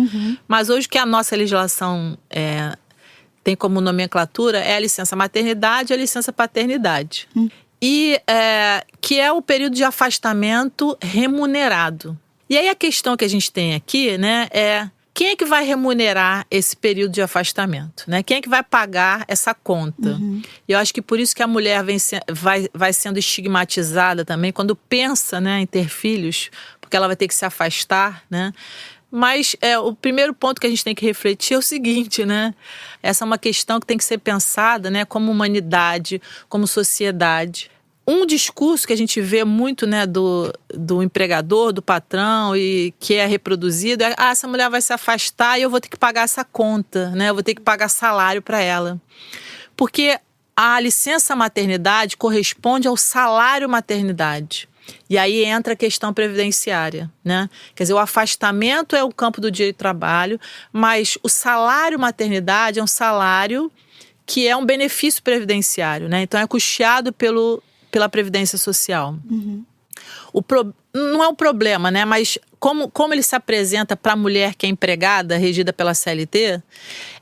Mas hoje que a nossa legislação tem como nomenclatura é a licença maternidade e a licença paternidade. E que é o período de afastamento remunerado. E aí a questão que a gente tem aqui, né, é quem é que vai remunerar esse período de afastamento, né? Quem é que vai pagar essa conta? E eu acho que por isso que a mulher vai sendo estigmatizada também quando pensa, né, em ter filhos, porque ela vai ter que se afastar, né? Mas o primeiro ponto que a gente tem que refletir é o seguinte, né? Essa é uma questão que tem que ser pensada, né, como humanidade, como sociedade. Um discurso que a gente vê muito, né, do empregador, do patrão, e que é reproduzido é: essa mulher vai se afastar e eu vou ter que pagar essa conta, né? Eu vou ter que pagar salário para ela. Porque a licença maternidade corresponde ao salário maternidade. E aí entra a questão previdenciária, né? Quer dizer, o afastamento é o campo do direito do trabalho, mas o salário maternidade é um salário que é um benefício previdenciário, né? Então é custeado pela Previdência Social. Não é um problema, né? Mas como ele se apresenta para a mulher que é empregada, regida pela CLT,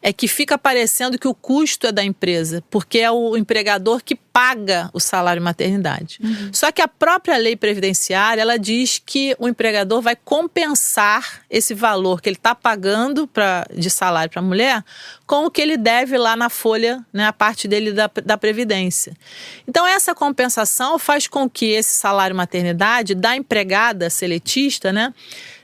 é que fica parecendo que o custo é da empresa, porque é o empregador que paga o salário maternidade. Só que a própria lei previdenciária, ela diz que o empregador vai compensar esse valor que ele está pagando de salário para a mulher com o que ele deve lá na folha, né, a parte dele da Previdência. Então, essa compensação faz com que esse salário maternidade da empregada seletista, né,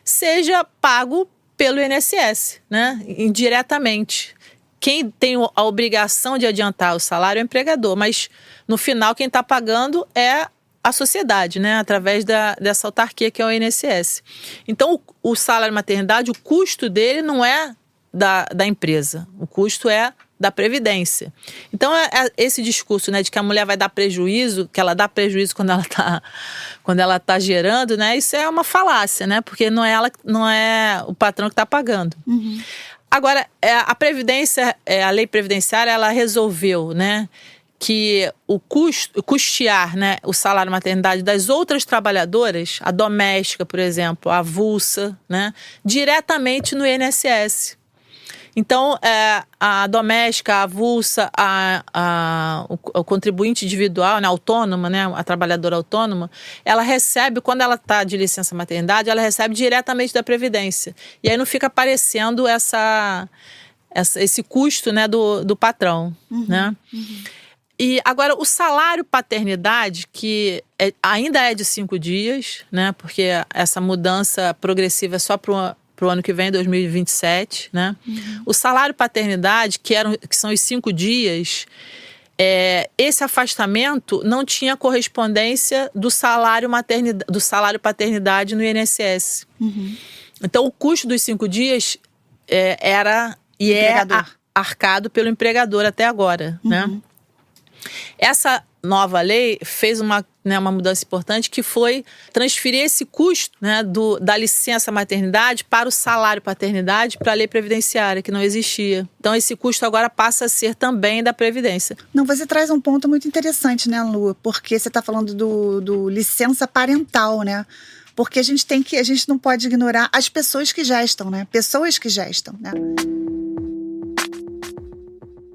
seja pago pelo INSS, né, indiretamente. Quem tem a obrigação de adiantar o salário é o empregador, mas no final quem está pagando é a sociedade, né, através dessa autarquia que é o INSS. Então, o salário maternidade, o custo dele não é da empresa, o custo é da Previdência. Então, esse discurso, né, de que a mulher vai dar prejuízo, que ela dá prejuízo quando ela tá gerando, né, isso é uma falácia, né, porque não é o patrão que está pagando. Agora, a Previdência, a lei previdenciária, ela resolveu, né, que custear, né, o salário maternidade das outras trabalhadoras, a doméstica, por exemplo, a avulsa, né, diretamente no INSS. Então, a doméstica, a avulsa, o contribuinte individual, né, autônoma, né, a trabalhadora autônoma, ela recebe, quando ela está de licença maternidade, ela recebe diretamente da Previdência. E aí não fica aparecendo esse custo, né, do patrão. Né? E agora, o salário paternidade, que ainda é de 5 dias, né, porque essa mudança progressiva é só para o ano que vem, 2027, né? O salário paternidade, que são os 5 dias, esse afastamento não tinha correspondência do salário paternidade no INSS. Então, o custo dos 5 dias era e é arcado pelo empregador até agora, né? Essa nova lei fez uma mudança importante, que foi transferir esse custo, né, da licença maternidade para o salário paternidade, para a lei previdenciária, que não existia. Então, esse custo agora passa a ser também da Previdência. Não, você traz um ponto muito interessante, né, Lu? Porque você está falando do licença parental, né? Porque a gente não pode ignorar as pessoas que gestam, né? Pessoas que gestam, né?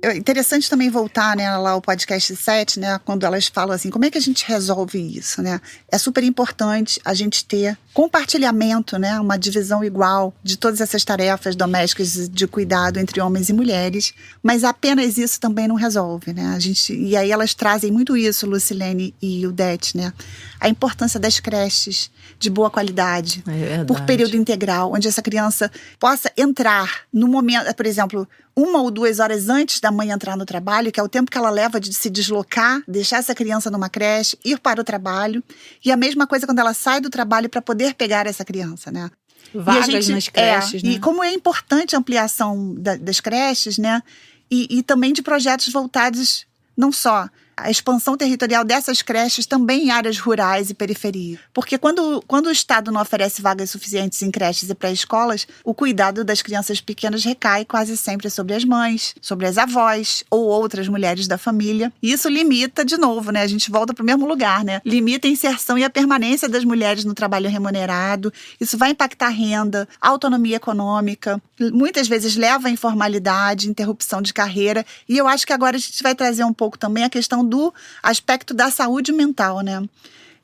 É interessante também voltar, né, lá ao podcast 7, né, quando elas falam assim, como é que a gente resolve isso, né? É super importante a gente ter compartilhamento, né, uma divisão igual de todas essas tarefas domésticas de cuidado entre homens e mulheres, mas apenas isso também não resolve, né? E aí elas trazem muito isso, Lucilene e Udete, né? A importância das creches de boa qualidade, por período integral, onde essa criança possa entrar no momento, por exemplo, 1 ou 2 horas antes da mãe entrar no trabalho, que é o tempo que ela leva de se deslocar, deixar essa criança numa creche, ir para o trabalho, e a mesma coisa quando ela sai do trabalho para poder pegar essa criança, né? Vagas nas creches, né? E como é importante a ampliação das creches, né? E também de projetos voltados não só a expansão territorial dessas creches também em áreas rurais e periferia. Porque quando o Estado não oferece vagas suficientes em creches e pré-escolas, o cuidado das crianças pequenas recai quase sempre sobre as mães, sobre as avós ou outras mulheres da família. E isso limita, de novo, né? A gente volta para o mesmo lugar, né? Limita a inserção e a permanência das mulheres no trabalho remunerado. Isso vai impactar a renda, a autonomia econômica. Muitas vezes leva à informalidade, interrupção de carreira. E eu acho que agora a gente vai trazer um pouco também a questão do aspecto da saúde mental, né?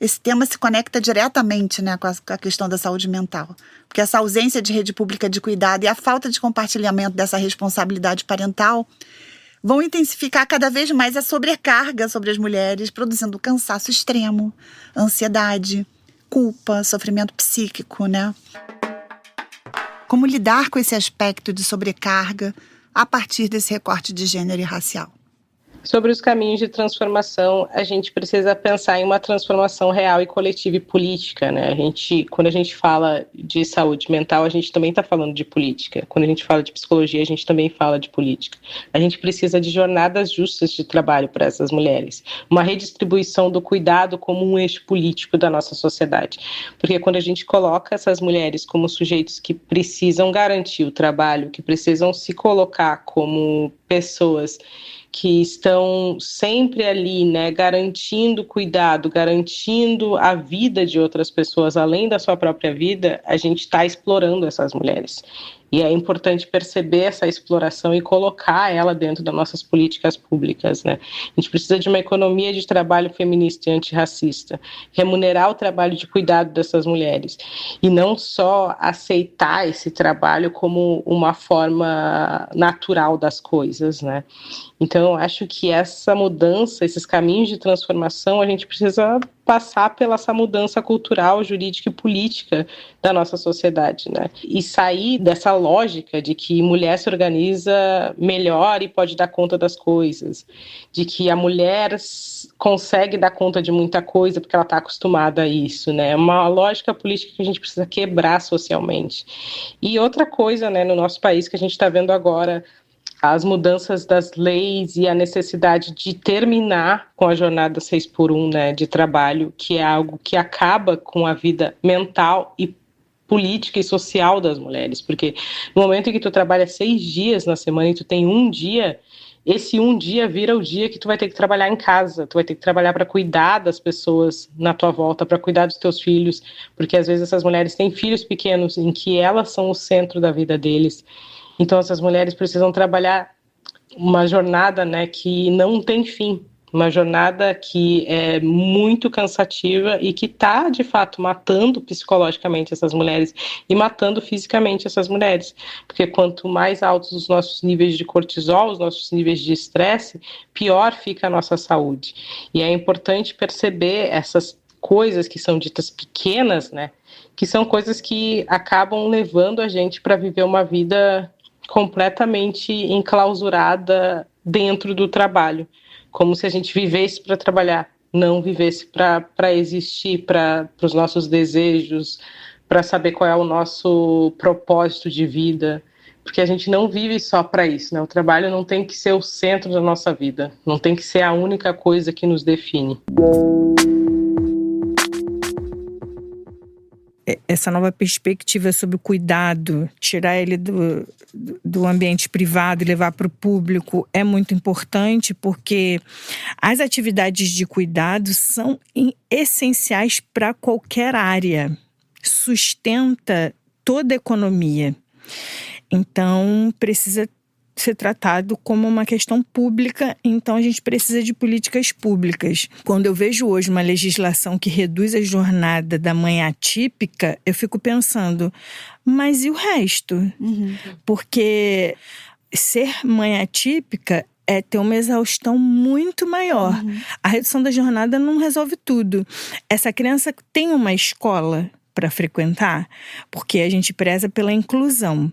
Esse tema se conecta diretamente, né, com a questão da saúde mental. Porque essa ausência de rede pública de cuidado e a falta de compartilhamento dessa responsabilidade parental vão intensificar cada vez mais a sobrecarga sobre as mulheres, produzindo cansaço extremo, ansiedade, culpa, sofrimento psíquico, né? Como lidar com esse aspecto de sobrecarga a partir desse recorte de gênero e racial? Sobre os caminhos de transformação, a gente precisa pensar em uma transformação real e coletiva e política, né? Quando a gente fala de saúde mental, a gente também está falando de política. Quando a gente fala de psicologia, a gente também fala de política. A gente precisa de jornadas justas de trabalho para essas mulheres. Uma redistribuição do cuidado como um eixo político da nossa sociedade. Porque quando a gente coloca essas mulheres como sujeitos que precisam garantir o trabalho, que precisam se colocar como pessoas que estão sempre ali, né, garantindo cuidado, garantindo a vida de outras pessoas além da sua própria vida, a gente está explorando essas mulheres. E é importante perceber essa exploração e colocar ela dentro das nossas políticas públicas, né? A gente precisa de uma economia de trabalho feminista e antirracista, remunerar o trabalho de cuidado dessas mulheres e não só aceitar esse trabalho como uma forma natural das coisas, né? Então, eu acho que essa mudança, esses caminhos de transformação, a gente precisa passar pela essa mudança cultural, jurídica e política da nossa sociedade, né? E sair dessa lógica de que mulher se organiza melhor e pode dar conta das coisas, de que a mulher consegue dar conta de muita coisa porque ela está acostumada a isso, né? É uma lógica política que a gente precisa quebrar socialmente. E outra coisa, né, no nosso país que a gente está vendo agora, as mudanças das leis e a necessidade de terminar com a jornada 6x1, né, de trabalho, que é algo que acaba com a vida mental e política e social das mulheres, porque no momento em que tu trabalha 6 dias na semana e tu tem um dia, esse um dia vira o dia que tu vai ter que trabalhar em casa, tu vai ter que trabalhar para cuidar das pessoas na tua volta, para cuidar dos teus filhos, porque às vezes essas mulheres têm filhos pequenos em que elas são o centro da vida deles. Então, essas mulheres precisam trabalhar uma jornada, né, que não tem fim, uma jornada que é muito cansativa e que está, de fato, matando psicologicamente essas mulheres e matando fisicamente essas mulheres. Porque quanto mais altos os nossos níveis de cortisol, os nossos níveis de estresse, pior fica a nossa saúde. E é importante perceber essas coisas que são ditas pequenas, né, que são coisas que acabam levando a gente para viver uma vida completamente enclausurada dentro do trabalho, como se a gente vivesse para trabalhar, não vivesse para existir, para os nossos desejos, para saber qual é o nosso propósito de vida, porque a gente não vive só para isso, né? O trabalho não tem que ser o centro da nossa vida, não tem que ser a única coisa que nos define. Essa nova perspectiva sobre o cuidado, tirar ele do ambiente privado e levar para o público é muito importante, porque as atividades de cuidado são essenciais para qualquer área, sustenta toda a economia. Então, precisa ser tratado como uma questão pública, então a gente precisa de políticas públicas. Quando eu vejo hoje uma legislação que reduz a jornada da mãe atípica, eu fico pensando, mas e o resto? Porque ser mãe atípica é ter uma exaustão muito maior. A redução da jornada não resolve tudo. Essa criança tem uma escola para frequentar, porque a gente preza pela inclusão.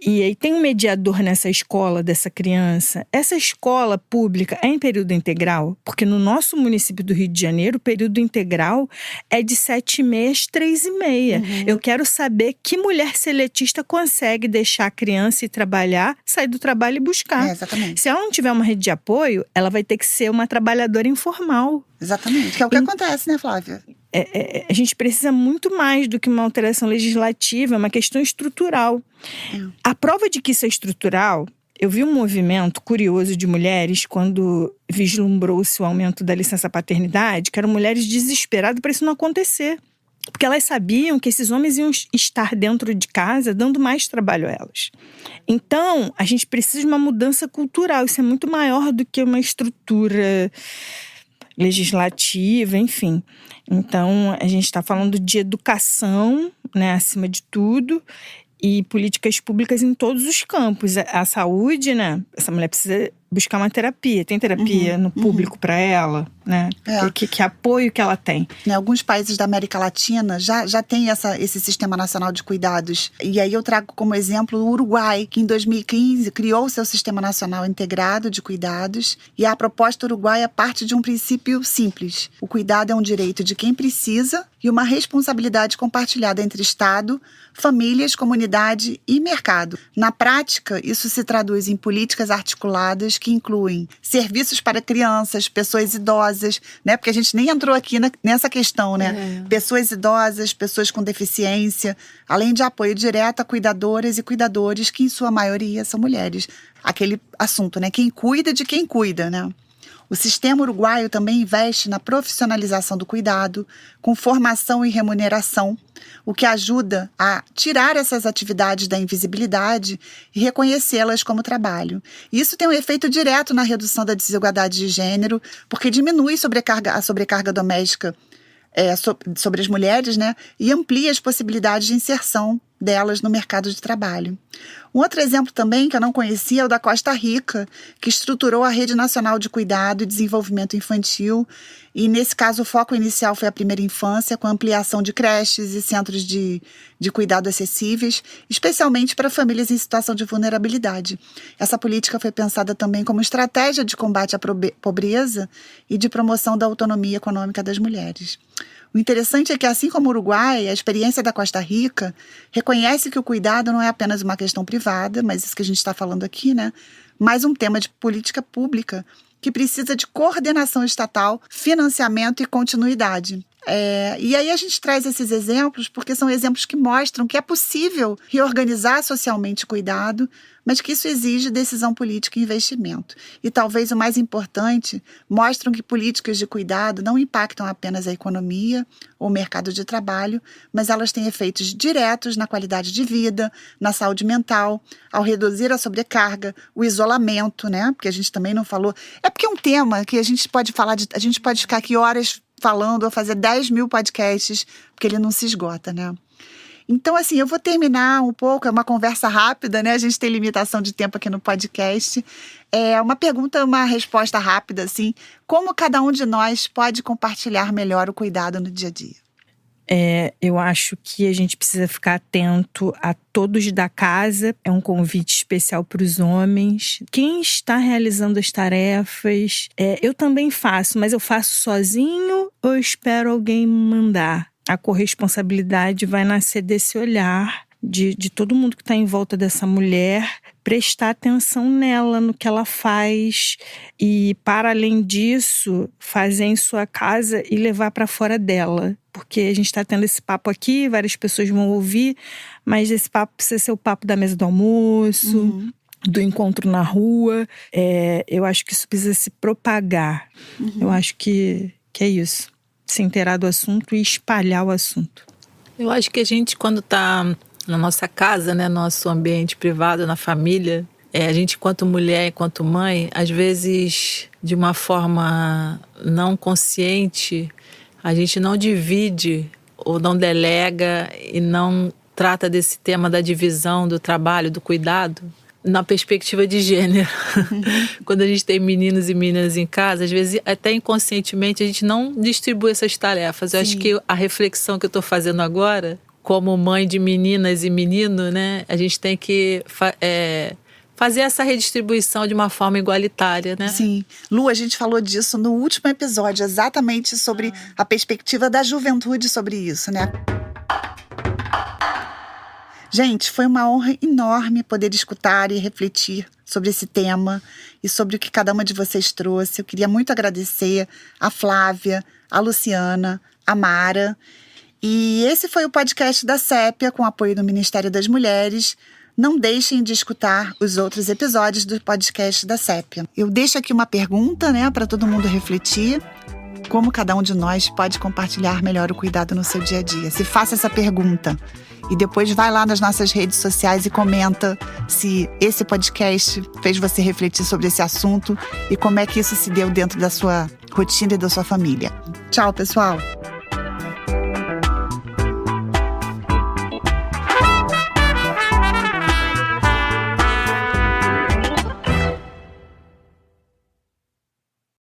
E aí tem um mediador nessa escola dessa criança. Essa escola pública é em período integral? Porque no nosso município do Rio de Janeiro, o período integral é de 7h30 às 3h30. Eu quero saber que mulher seletista consegue deixar a criança ir trabalhar, sair do trabalho e buscar. Exatamente. Se ela não tiver uma rede de apoio, ela vai ter que ser uma trabalhadora informal. Exatamente, que é o que acontece, né, Flávia? A gente precisa muito mais do que uma alteração legislativa, é uma questão estrutural. A prova de que isso é estrutural, eu vi um movimento curioso de mulheres quando vislumbrou-se o aumento da licença paternidade, que eram mulheres desesperadas para isso não acontecer. Porque elas sabiam que esses homens iam estar dentro de casa dando mais trabalho a elas. Então, a gente precisa de uma mudança cultural. Isso é muito maior do que uma estrutura legislativa, enfim. Então, a gente está falando de educação, né, acima de tudo, e políticas públicas em todos os campos. A saúde, né, essa mulher precisa buscar uma terapia. Tem terapia no público para ela, né? Que apoio que ela tem. Em alguns países da América Latina já tem esse Sistema Nacional de Cuidados. E aí eu trago como exemplo o Uruguai, que em 2015 criou o seu Sistema Nacional Integrado de Cuidados. E a proposta uruguaia parte de um princípio simples. O cuidado é um direito de quem precisa e uma responsabilidade compartilhada entre Estado, famílias, comunidade e mercado. Na prática, isso se traduz em políticas articuladas que incluem serviços para crianças, pessoas idosas, né? Porque a gente nem entrou aqui nessa questão, né? Pessoas idosas, pessoas com deficiência, além de apoio direto a cuidadoras e cuidadores, que em sua maioria são mulheres. Aquele assunto, né? Quem cuida de quem cuida, né? O sistema uruguaio também investe na profissionalização do cuidado, com formação e remuneração, o que ajuda a tirar essas atividades da invisibilidade e reconhecê-las como trabalho. Isso tem um efeito direto na redução da desigualdade de gênero, porque diminui a sobrecarga doméstica sobre as mulheres, né, e amplia as possibilidades de inserção delas no mercado de trabalho. Um outro exemplo também que eu não conhecia é o da Costa Rica, que estruturou a Rede Nacional de Cuidado e Desenvolvimento Infantil, e nesse caso o foco inicial foi a primeira infância, com ampliação de creches e centros de cuidado acessíveis, especialmente para famílias em situação de vulnerabilidade. Essa política foi pensada também como estratégia de combate à pobreza e de promoção da autonomia econômica das mulheres. O interessante é que, assim como o Uruguai, a experiência da Costa Rica reconhece que o cuidado não é apenas uma questão privada, mas isso que a gente está falando aqui, né? Mas um tema de política pública que precisa de coordenação estatal, financiamento e continuidade. E aí a gente traz esses exemplos porque são exemplos que mostram que é possível reorganizar socialmente o cuidado, mas que isso exige decisão política e investimento. E talvez o mais importante, mostram que políticas de cuidado não impactam apenas a economia ou o mercado de trabalho, mas elas têm efeitos diretos na qualidade de vida, na saúde mental, ao reduzir a sobrecarga, o isolamento, né? Porque a gente também não falou. É porque é um tema que a gente pode falar, a gente pode ficar aqui horas falando ou fazer 10 mil podcasts, porque ele não se esgota, né? Então, assim, eu vou terminar um pouco, é uma conversa rápida, né? A gente tem limitação de tempo aqui no podcast. Uma pergunta, uma resposta rápida, assim. Como cada um de nós pode compartilhar melhor o cuidado no dia a dia? Eu acho que a gente precisa ficar atento a todos da casa. É um convite especial para os homens. Quem está realizando as tarefas, eu também faço, mas eu faço sozinho ou espero alguém mandar? A corresponsabilidade vai nascer desse olhar de todo mundo que está em volta dessa mulher, prestar atenção nela, no que ela faz e, para além disso, fazer em sua casa e levar para fora dela. Porque a gente está tendo esse papo aqui, várias pessoas vão ouvir, mas esse papo precisa ser o papo da mesa do almoço, do encontro na rua. Eu acho que isso precisa se propagar. Eu acho que é isso. Se inteirar do assunto e espalhar o assunto. Eu acho que a gente, quando está na nossa casa, né, nosso ambiente privado, na família, a gente, enquanto mulher, enquanto mãe, às vezes, de uma forma não consciente, a gente não divide ou não delega e não trata desse tema da divisão do trabalho, do cuidado, na perspectiva de gênero. Quando a gente tem meninos e meninas em casa, às vezes até inconscientemente a gente não distribui essas tarefas. Eu acho que a reflexão que eu estou fazendo agora, como mãe de meninas e menino, né, a gente tem que fazer essa redistribuição de uma forma igualitária, né? Sim. Lu, a gente falou disso no último episódio, exatamente sobre a perspectiva da juventude sobre isso, né? Gente, foi uma honra enorme poder escutar e refletir sobre esse tema e sobre o que cada uma de vocês trouxe. Eu queria muito agradecer a Flávia, a Luciana, a Mara. E esse foi o podcast da Sépia, com apoio do Ministério das Mulheres. Não deixem de escutar os outros episódios do podcast da Sépia. Eu deixo aqui uma pergunta, né, para todo mundo refletir. Como cada um de nós pode compartilhar melhor o cuidado no seu dia a dia? Se faça essa pergunta. E depois vai lá nas nossas redes sociais e comenta se esse podcast fez você refletir sobre esse assunto e como é que isso se deu dentro da sua rotina e da sua família. Tchau, pessoal!